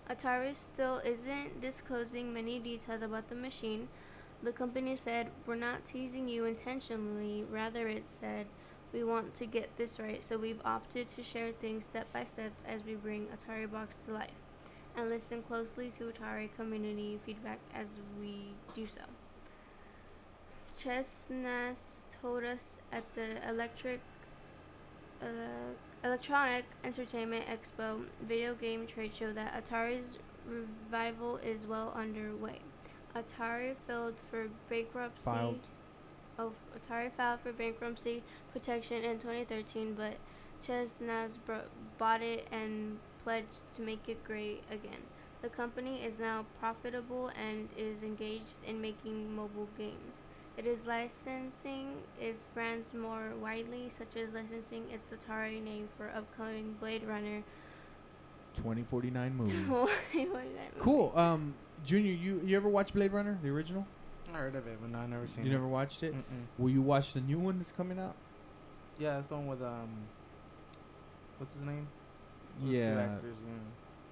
Atari still isn't disclosing many details about the machine. The company said, "We're not teasing you intentionally, rather it said, we want to get this right, so we've opted to share things step by step as we bring Atari Box to life, and listen closely to Atari community feedback as we do so." Chesnas told us at the Electronic Entertainment Expo video game trade show that Atari's revival is well underway. Atari filed for bankruptcy protection in 2013, but Chesnas bought it and pledged to make it great again. The company is now profitable and is engaged in making mobile games. It is licensing its brands more widely, such as licensing its Atari name for upcoming Blade Runner 2049 movie. 2049 movie. Cool. Junior, you ever watch Blade Runner, the original? I heard of it, but no, I never seen it. You never watched it? Mm-mm. Will you watch the new one that's coming out? Yeah, it's the one with what's his name? With the two Yeah, actors,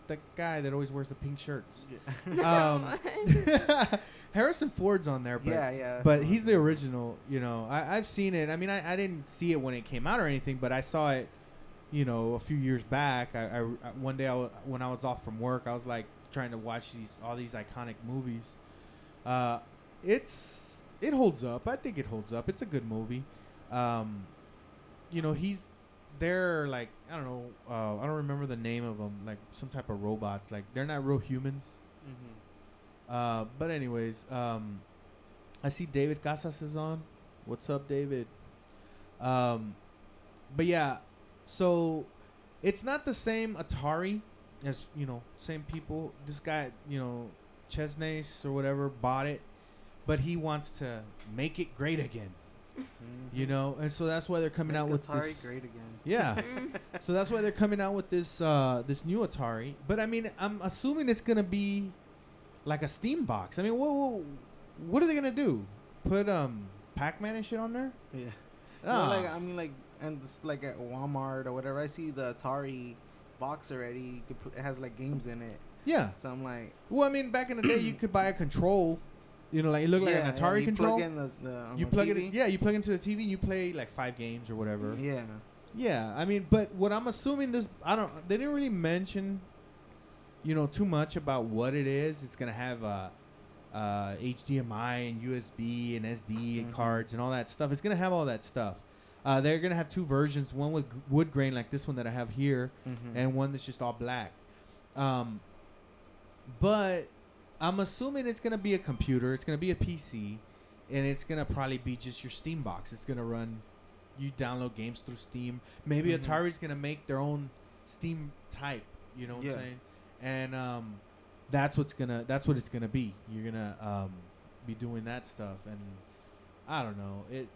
the guy that always wears the pink shirts. yeah. Harrison Ford's on there, but yeah. but he's the original. You know, I've seen it. I mean, I didn't see it when it came out or anything, but I saw it, you know, a few years back. I one day when I was off from work, I was like trying to watch all these iconic movies. It holds up. I think it holds up. It's a good movie. You know, they're like, I don't know, I don't remember the name of them, like some type of robots. Like they're not real humans. Mm-hmm. But anyways, I see David Casas is on. What's up, David? But yeah, so it's not the same Atari as, you know, same people. This guy, you know, Chesnes or whatever bought it, but he wants to make it great again. Mm-hmm. You know, and so that's why they're coming out with Atari this. great again. Yeah. So that's why they're coming out with this this new Atari. But I mean, I'm assuming it's gonna be like a Steam box. I mean, what are they gonna do? Put Pac-Man and shit on there? Yeah. Ah. Well, like I mean, like, and it's like at Walmart or whatever. I see the Atari box already. You could put, it has like games in it. Yeah. So I'm like, Well, I mean, back in the day, you could buy a control. You know, like it looked like an Atari you control. Plug in on You the plug TV. it. Yeah, you plug into the TV and you play like 5 games or whatever. Yeah. Yeah, I mean, but what I'm assuming they didn't really mention, you know, too much about what it is. It's gonna have HDMI and USB and SD cards and all that stuff. It's gonna have all that stuff. They're gonna have 2 versions, one with wood grain like this one that I have here, Mm-hmm. and one that's just all black. But I'm assuming it's gonna be a computer. It's gonna be a PC, and it's gonna probably be just your Steam box. It's gonna run. You download games through Steam. Maybe Mhm. Atari's Atari's gonna make their own Steam type. You know what Yeah. I'm saying? And that's what it's gonna be. You're gonna be doing that stuff, and I don't know it.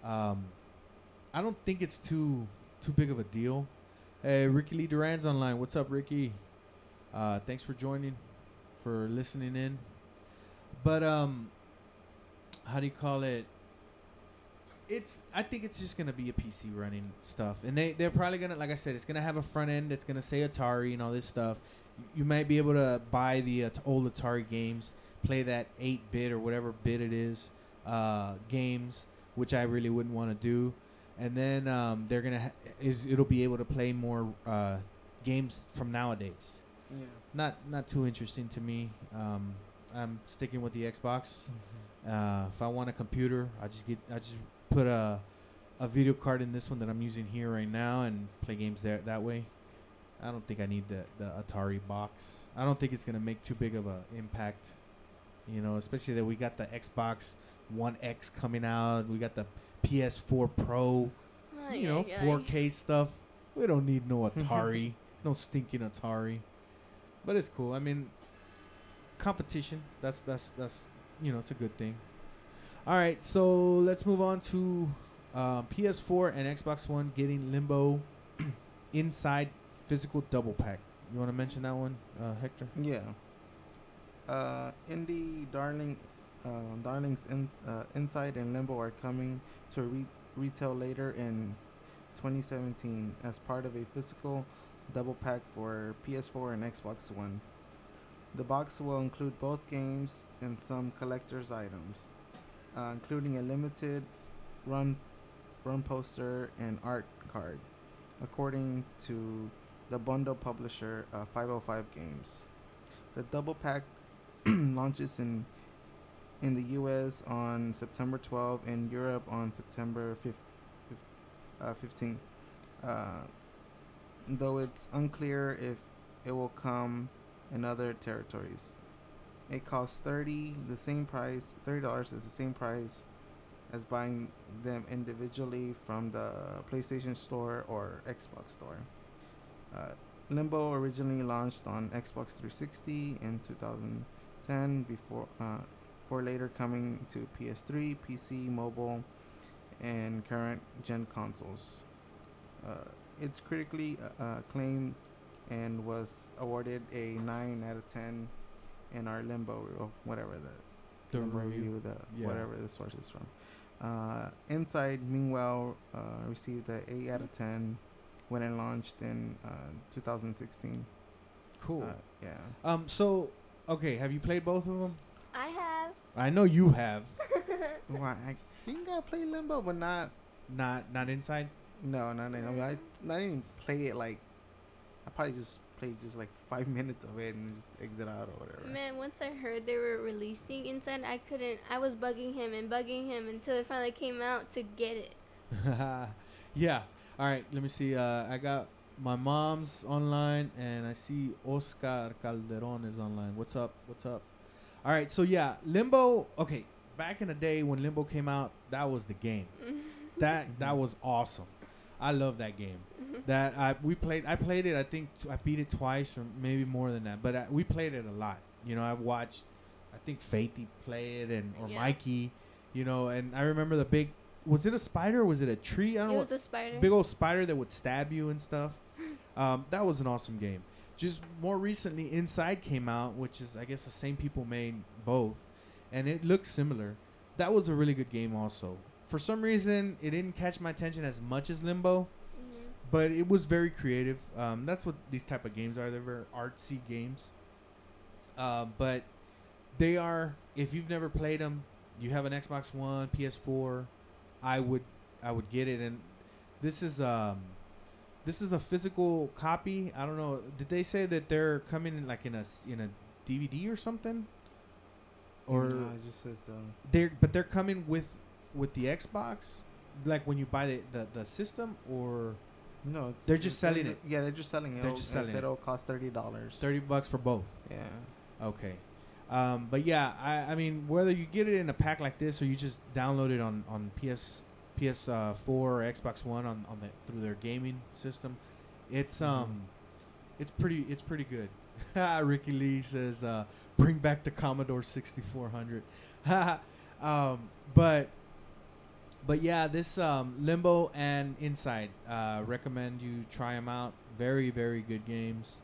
I don't think it's too big of a deal. Hey, Ricky Lee Duran's online. What's up, Ricky? Thanks for joining, for listening in. But how do you call it? I think it's just gonna be a PC running stuff, and they're probably gonna, like I said, it's gonna have a front end that's gonna say Atari and all this stuff. You might be able to buy the old Atari games, play that 8-bit or whatever bit it is games, which I really wouldn't want to do. And then they're gonna it'll be able to play more games from nowadays. Yeah. Not too interesting to me. I'm sticking with the Xbox. If I want a computer, I just put a video card in this one that I'm using here right now and play games there that way. I don't think I need the Atari box. I don't think it's gonna make too big of a impact. You know, especially that we got the Xbox One X coming out. We got the PS4 Pro. You know, 4K stuff. We don't need no Atari. No stinking Atari. But it's cool. I mean, competition. That's you know, it's a good thing. All right, so let's move on to PS4 and Xbox One getting Limbo Inside physical double pack. You want to mention that one, Hector? Yeah. Indie Darlings Inside and Limbo are coming to retail later in 2017 as part of a physical double pack for PS4 and Xbox One. The box will include both games and some collector's items, including a limited run poster and art card, according to the bundle publisher 505 Games. The double pack launches in the US on September 12 and Europe on September 15. Though it's unclear if it will come in other territories. It costs $30 is the same price as buying them individually from the PlayStation Store or Xbox Store. Limbo originally launched on Xbox 360 in 2010 before later coming to PS3, PC, mobile, and current gen consoles. It's critically acclaimed and was awarded a 9 out of 10 in our Limbo, whatever the review, whatever the source is from. Inside, meanwhile, received a 8 out of 10 when it launched in 2016. Cool. Yeah. So, okay, have you played both of them? I have. I know you have. Well, I think I played Limbo, but not Inside? No, not in. I mean, I didn't play it like. I probably just played just like 5 minutes of it and just exit out or whatever. Man, once I heard they were releasing Inside, I was bugging him until it finally came out to get it. Yeah. All right, let me see. I got my mom's online, and I see Oscar Calderon is online. What's up? All right, so yeah, Limbo. Okay, back in the day when Limbo came out, that was the game. That was awesome. I love that game. I played it. I think I beat it twice or maybe more than that. But we played it a lot. You know, I watched. I think Faithy play it or Mikey. You know, and I remember the big. Was it a spider or was it a tree? I don't know. It was a spider. Big old spider that would stab you and stuff. That was an awesome game. Just more recently, Inside came out, which is, I guess, the same people made both. And it looks similar. That was a really good game also. For some reason, it didn't catch my attention as much as Limbo. But it was very creative. That's what these type of games are. They're very artsy games. But they are, if you've never played them, you have an Xbox One, PS4, I would get it. And this is a physical copy. I don't know. Did they say that they're coming in like in a DVD or something? Or no, it just says they're coming with the Xbox, like when you buy the system, or no, they're just selling it. Yeah, they're just selling it. They're just selling it. It'll cost $30. $30 for both. Yeah. Okay. But yeah, I mean, whether you get it in a pack like this or you just download it on PS4 or Xbox One through their gaming system, it's pretty good. Ricky Lee says, "Bring back the Commodore 6400." But yeah, this Limbo and Inside, recommend you try them out. Very, very good games.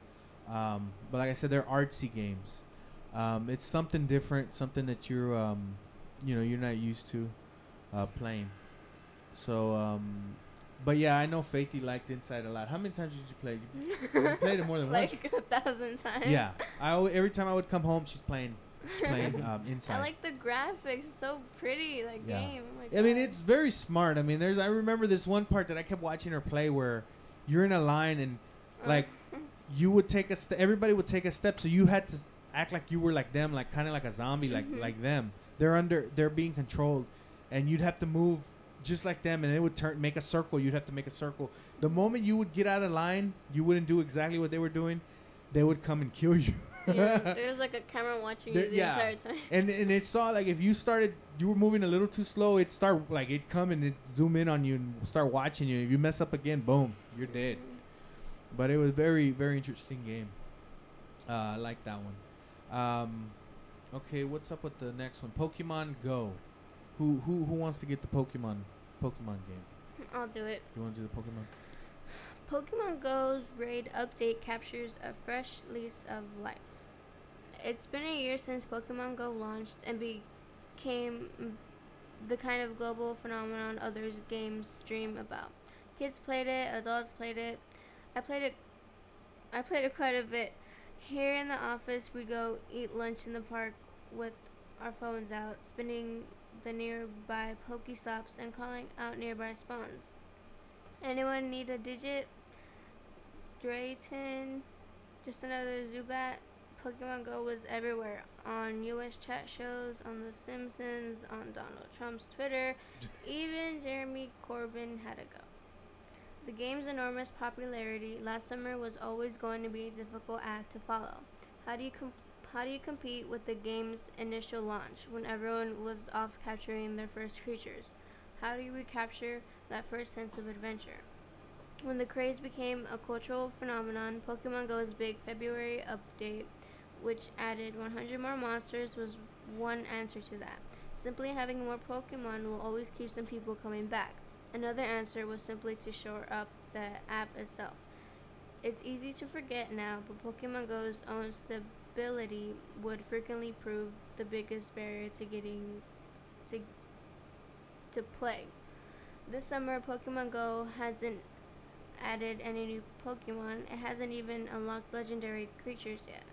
But like I said, they're artsy games. It's something different, something that you're you're not used to playing. So but yeah, I know Faithy liked Inside a lot. How many times did you play? You played it more than once. Like 1,000 times. Yeah, every time I would come home, she's playing Inside. I like the graphics. It's so pretty, that Yeah. game. Oh my I mean, God. it's very smart. I mean, I remember this one part that I kept watching her play where you're in a line and like you would take a step. Everybody would take a step, so you had to act like you were like them, like kind of like a zombie, like them. They're being controlled, and you'd have to move just like them, and they would make a circle. You'd have to make a circle. The moment you would get out of line, you wouldn't do exactly what they were doing. They would come and kill you. Yeah, there's like a camera watching you the entire time. and it saw like if you were moving a little too slow, it'd come and it'd zoom in on you and start watching you. If you mess up again, boom, you're dead. But it was very, very interesting game. I like that one. Okay, what's up with the next one? Pokemon Go. Who wants to get the Pokemon game? I'll do it. You want to do the Pokemon? Pokemon Go's raid update captures a fresh lease of life. It's been a year since Pokemon Go launched and became the kind of global phenomenon others games dream about. Kids played it, adults played it. I played it quite a bit. Here in the office, we'd go eat lunch in the park with our phones out, spinning the nearby Pokestops and calling out nearby spawns. Anyone need a digit? Drayton, just another Zubat. Pokemon Go was everywhere. On US chat shows, on The Simpsons, on Donald Trump's Twitter. Even Jeremy Corbyn had a go. The game's enormous popularity last summer was always going to be a difficult act to follow. How do you compete with the game's initial launch when everyone was off capturing their first creatures? How do you recapture that first sense of adventure? When the craze became a cultural phenomenon, Pokemon Go's big February update, which added 100 more monsters, was one answer to that. Simply having more Pokemon will always keep some people coming back. Another answer was simply to shore up the app itself. It's easy to forget now, but Pokemon Go's own stability would frequently prove the biggest barrier to getting to play. This summer, Pokemon Go hasn't added any new Pokemon. It hasn't even unlocked legendary creatures yet.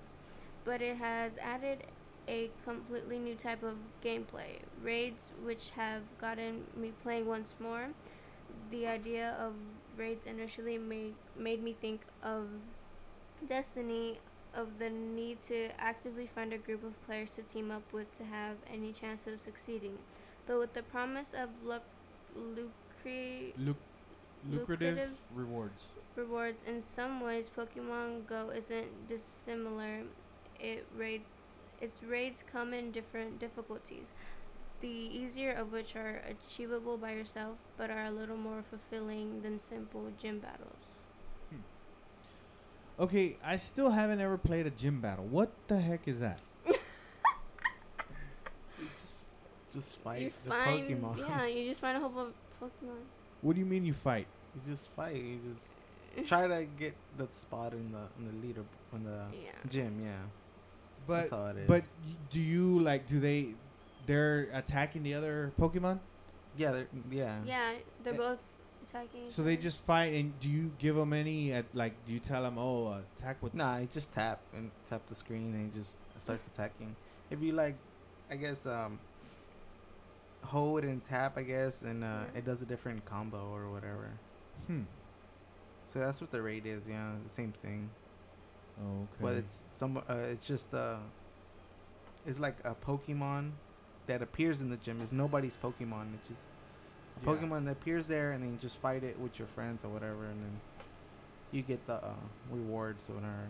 But it has added a completely new type of gameplay. Raids, which have gotten me playing once more. The idea of raids initially made me think of Destiny, of the need to actively find a group of players to team up with to have any chance of succeeding. But with the promise of lucrative rewards. In some ways, Pokemon Go isn't dissimilar. Its raids come in different difficulties, the easier of which are achievable by yourself, but are a little more fulfilling than simple gym battles. Okay, I still haven't ever played a gym battle. What the heck is that? Just fight You the find, Pokemon. yeah, you just find a whole bunch of Pokemon. What do you mean you fight? You just fight. You just try to get that spot in the leader in the Yeah. gym. Yeah, But that's how it is. but do you they're attacking the other Pokemon? yeah, Yeah, they're Eh, both attacking. each So they other. just fight, and do you give them any do you tell them, attack with Nah, you just tap the screen and it just starts attacking. If you I guess hold and tap, I guess, and it does a different combo or whatever. So that's what the raid is. Yeah, the same thing. Oh, okay. But it's just it's like a Pokemon that appears in the gym. It's nobody's Pokemon. It's just a Yeah. Pokemon that appears there, and then you just fight it with your friends or whatever, and then you get the rewards or whatever.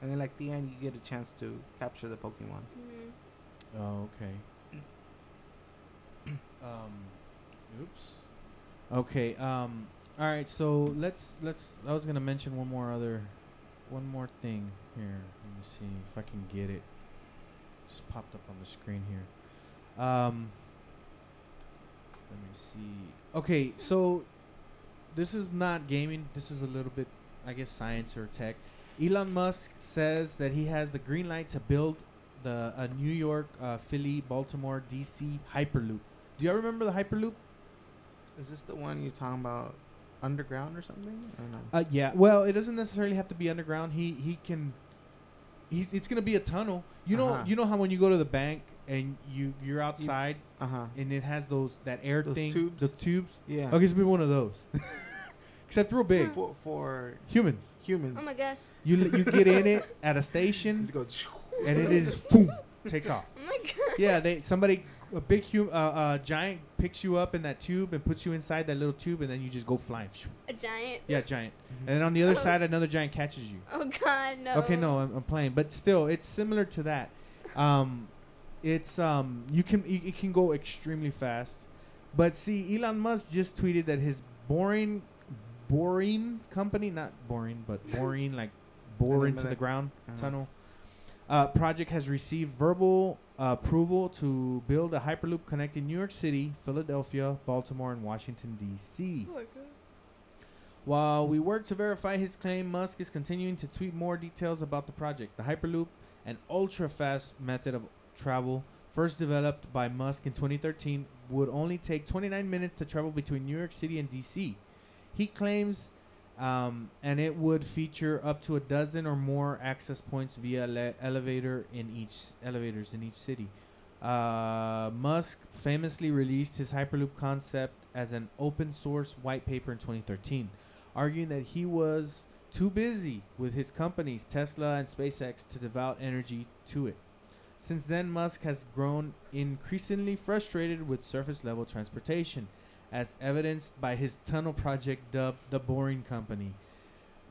And then the end, you get a chance to capture the Pokemon. Mhm. Oh, okay. Oops. Okay. All right. So let's. I was gonna mention one more other one more thing here. Let me see if I can get it. Just popped up on the screen here. Let me see. Okay, so this is not gaming. This is a little bit, I guess, science or tech. Elon Musk says that he has the green light to build a New York, Philly, Baltimore, DC Hyperloop. Do y'all remember the Hyperloop? Is this the one you're talking about underground or something? Or no? Yeah. Well, it doesn't necessarily have to be underground. It's gonna be a tunnel. You know how when you go to the bank and you're outside and it has that air Those thing, tubes? the tubes. Yeah. Okay, it's gonna be one of those, except real big. For Humans. humans. Oh my gosh. You get in it at a station Just go. and it is boom, takes off. Oh my god. Yeah, a big giant picks you up in that tube and puts you inside that little tube, and then you just go flying. A giant. Yeah, giant. And then on the other side, another giant catches you. Oh god, no. Okay, no, I'm playing, but still, it's similar to that. It can go extremely fast, but see, Elon Musk just tweeted that his boring company, not boring, but boring like bore into the ground tunnel. Project has received verbal approval to build a hyperloop connecting New York City, Philadelphia, Baltimore, and Washington D.C. Oh my god. While we work to verify his claim, Musk is continuing to tweet more details about the project. The Hyperloop, an ultra-fast method of travel, first developed by Musk in 2013, would only take 29 minutes to travel between New York City and D.C. He claims, and it would feature up to a dozen or more access points via elevators in each city. Musk famously released his Hyperloop concept as an open-source white paper in 2013. Arguing that he was too busy with his companies, Tesla and SpaceX, to devote energy to it. Since then, Musk has grown increasingly frustrated with surface-level transportation, as evidenced by his tunnel project dubbed the Boring Company.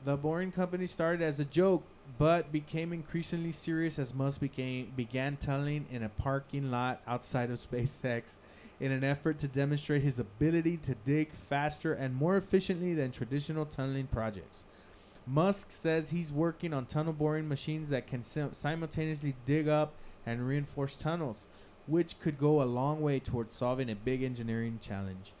The Boring Company started as a joke, but became increasingly serious as Musk began tunneling in a parking lot outside of SpaceX in an effort to demonstrate his ability to dig faster and more efficiently than traditional tunneling projects. Musk says he's working on tunnel boring machines that can simultaneously dig up and reinforce tunnels, which could go a long way towards solving a big engineering challenge.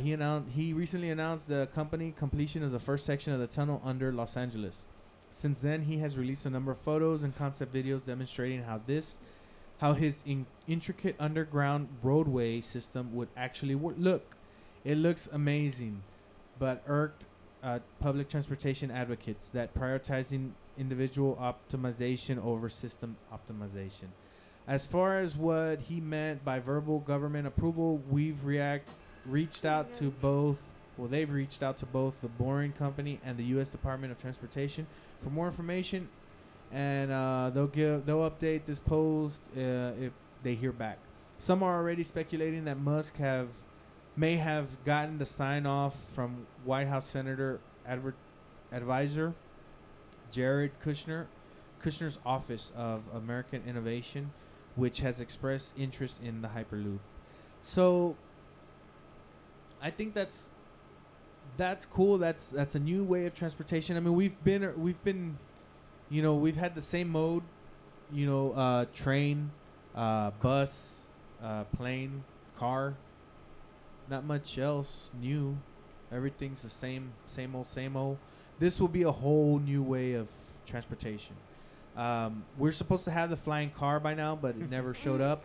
He recently announced the company completion of the first section of the tunnel under Los Angeles. Since then, he has released a number of photos and concept videos demonstrating how his intricate underground roadway system would actually look. It looks amazing, but irked public transportation advocates that prioritizing individual optimization over system optimization. As far as what he meant by verbal government approval, they've reached out to both the Boring Company and the U.S. Department of Transportation for more information, and they'll update this post if they hear back. Some are already speculating that Musk may have gotten the sign off from White House Senator advisor Jared Kushner's Office of American Innovation, which has expressed interest in the Hyperloop. So I think that's cool. That's a new way of transportation. I mean, we've been, we've had the same mode, train, bus, plane, car. Not much else new. Everything's the same old. This will be a whole new way of transportation. We're supposed to have the flying car by now, but it never showed up.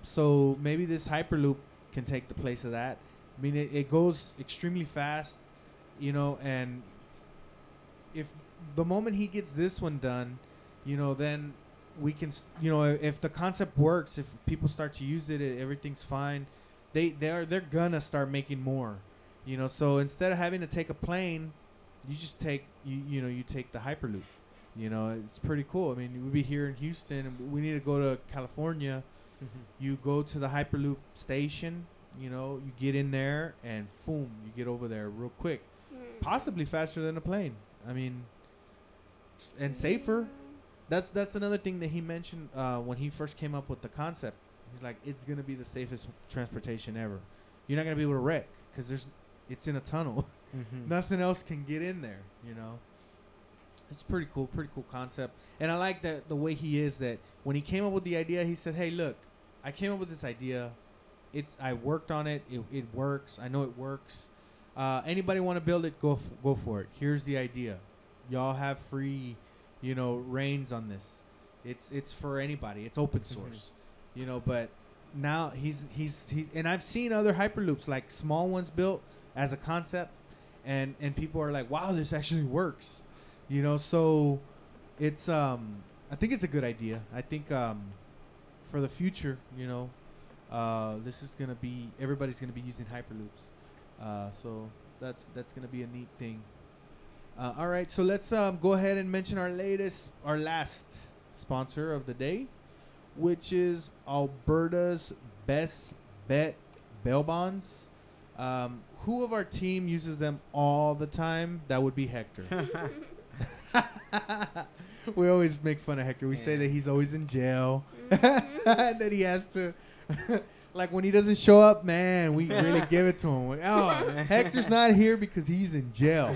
So maybe this Hyperloop can take the place of that. I mean, it goes extremely fast, and if the moment he gets this one done, then we can, if the concept works, if people start to use it, everything's fine. They're gonna start making more, So instead of having to take a plane, you just take you take the Hyperloop. It's pretty cool. I mean, we'll be here in Houston, and we need to go to California. You go to the Hyperloop station. You get in there, and boom, you get over there real quick. Possibly faster than a plane. I mean, and safer. That's another thing that he mentioned when he first came up with the concept. He's like, it's gonna be the safest transportation ever. You're not gonna be able to wreck because it's in a tunnel. Nothing else can get in there. It's pretty cool concept. And I like that the way he is, that when he came up with the idea, he said, hey, look, I came up with this idea. I worked on it. It works. I know it works. Anybody want to build it, go for it. Here's the idea. Y'all have free, reins on this. It's for anybody. It's open source. But now he's and I've seen other Hyperloops, like small ones built as a concept, and people are like, wow, this actually works. So it's I think it's a good idea. I think for the future, this is gonna be, everybody's gonna be using Hyperloops. So that's gonna be a neat thing. All right, so let's go ahead and mention our last sponsor of the day, which is Alberta's Best Bet bail bonds. Who of our team uses them all the time? That would be Hector. We always make fun of Hector. We say that he's always in jail. That he has to, like when he doesn't show up, man, we really give it to him. Oh, Hector's not here because he's in jail.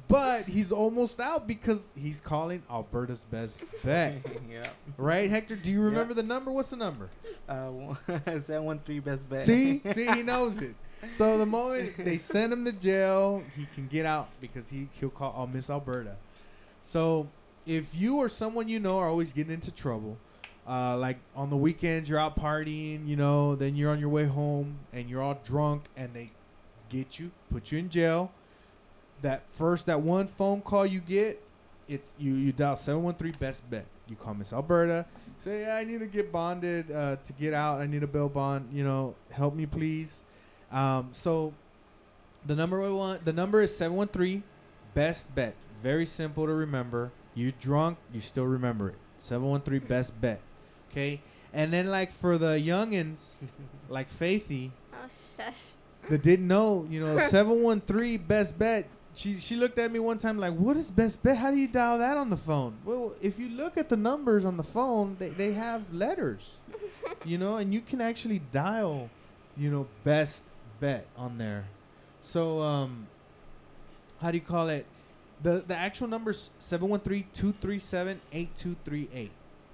But he's almost out because he's calling Alberta's Best Bet. Yeah. Right, Hector? Do you remember the number? What's the number? 713 Best Bet. See, he knows it. So the moment they send him to jail, he can get out because he'll call Miss Alberta. So if you or someone are always getting into trouble, like on the weekends you're out partying, then you're on your way home and you're all drunk and they get you, put you in jail. That one phone call you get, it's you dial 713 Best Bet. You call Miss Alberta, say, I need to get bonded to get out. I need a bail bond. Help me please. So the number is 713 Best Bet. Very simple to remember. You're drunk, you still remember it. 713 Best Bet. Okay, and then like for the youngins, like Faithy, Oh, shush. that didn't know, 713 Best Bet. She looked at me one time like, what is Best Bet? How do you dial that on the phone? Well, if you look at the numbers on the phone, they have letters, and you can actually dial, Best Bet on there. So, how do you call it? The actual number's 713-237-8238.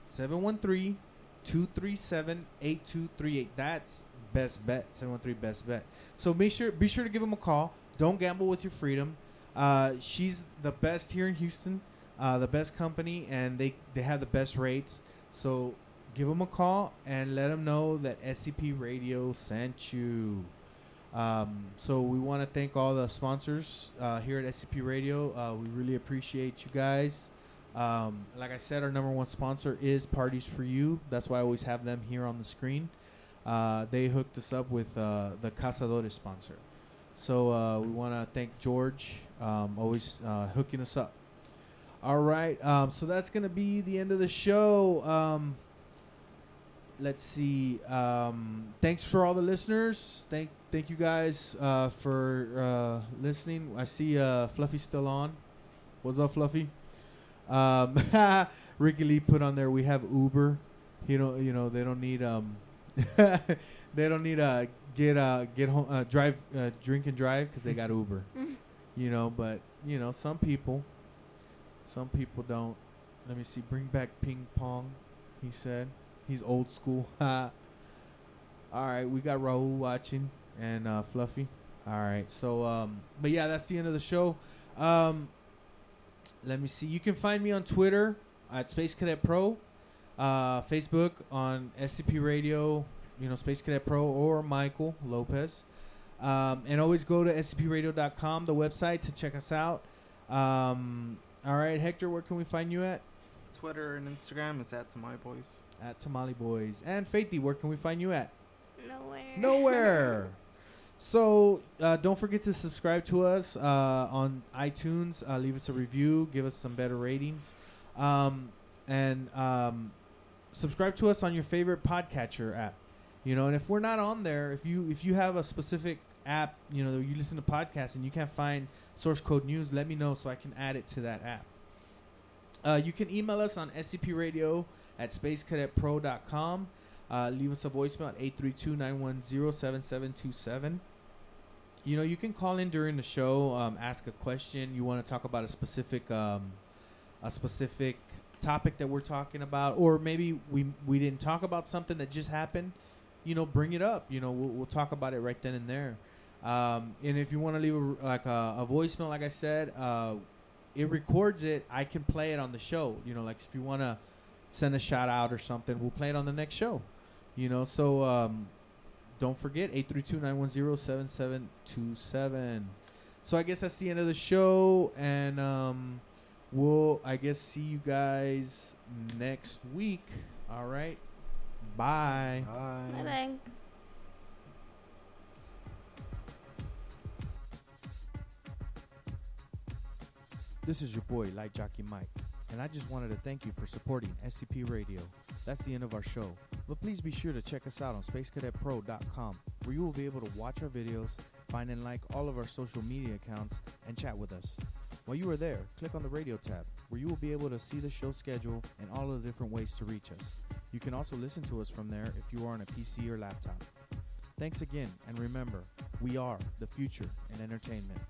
713-237-8238. That's Best Bet. 713 Best Bet. So be sure to give them a call. Don't gamble with your freedom. She's the best here in Houston, the best company, and they have the best rates. So give them a call and let them know that SCP Radio sent you. So we want to thank all the sponsors here at SCP Radio. We really appreciate you guys. Like I said, our number one sponsor is Parties for You. That's why I always have them here on the screen. They hooked us up with the Cazadores sponsor. So we want to thank George, always hooking us up. All right, so that's going to be the end of the show. Let's see. Thanks for all the listeners. Thank you guys for listening. I see Fluffy's still on. What's up, Fluffy? Ricky Lee put on there, we have Uber. They don't need they don't need get home, drive, drink and drive because they got Uber. But some people don't. Let me see. Bring back ping pong, he said. He's old school. All right, we got Raul watching and Fluffy. All right, so but yeah, that's the end of the show. Let me see. You can find me on Twitter at Space Cadet Pro, Facebook on SCP Radio, Space Cadet Pro, or Michael Lopez. And always go to scpradio.com, the website, to check us out. All right, Hector, where can we find you at? Twitter and Instagram is at Tamale Boys. At Tamale Boys. And Faithy, where can we find you at? Nowhere. So don't forget to subscribe to us on iTunes. Leave us a review. Give us some better ratings. And subscribe to us on your favorite podcatcher app. And if we're not on there, if you have a specific app, you listen to podcasts and you can't find Source Code News, let me know so I can add it to that app. You can email us on scpradio@spacecadetpro.com. Leave us a voicemail at 832-910-7727. You can call in during the show, ask a question. You want to talk about a specific topic that we're talking about, or maybe we didn't talk about something that just happened. Bring it up. We'll talk about it right then and there. And if you want to leave a voicemail, like I said, it records it. I can play it on the show. Like if you want to send a shout out or something, we'll play it on the next show. So don't forget 832-910-7727. So I guess that's the end of the show, and we'll see you guys next week. All right. Bye. Bye bye. This is your boy, Light Jockey Mike, and I just wanted to thank you for supporting SCP Radio. That's the end of our show, but please be sure to check us out on SpaceCadetPro.com, where you will be able to watch our videos, find and like all of our social media accounts, and chat with us. While you are there, click on the radio tab, where you will be able to see the show schedule and all of the different ways to reach us. You can also listen to us from there if you are on a PC or laptop. Thanks again, and remember, we are the future in entertainment.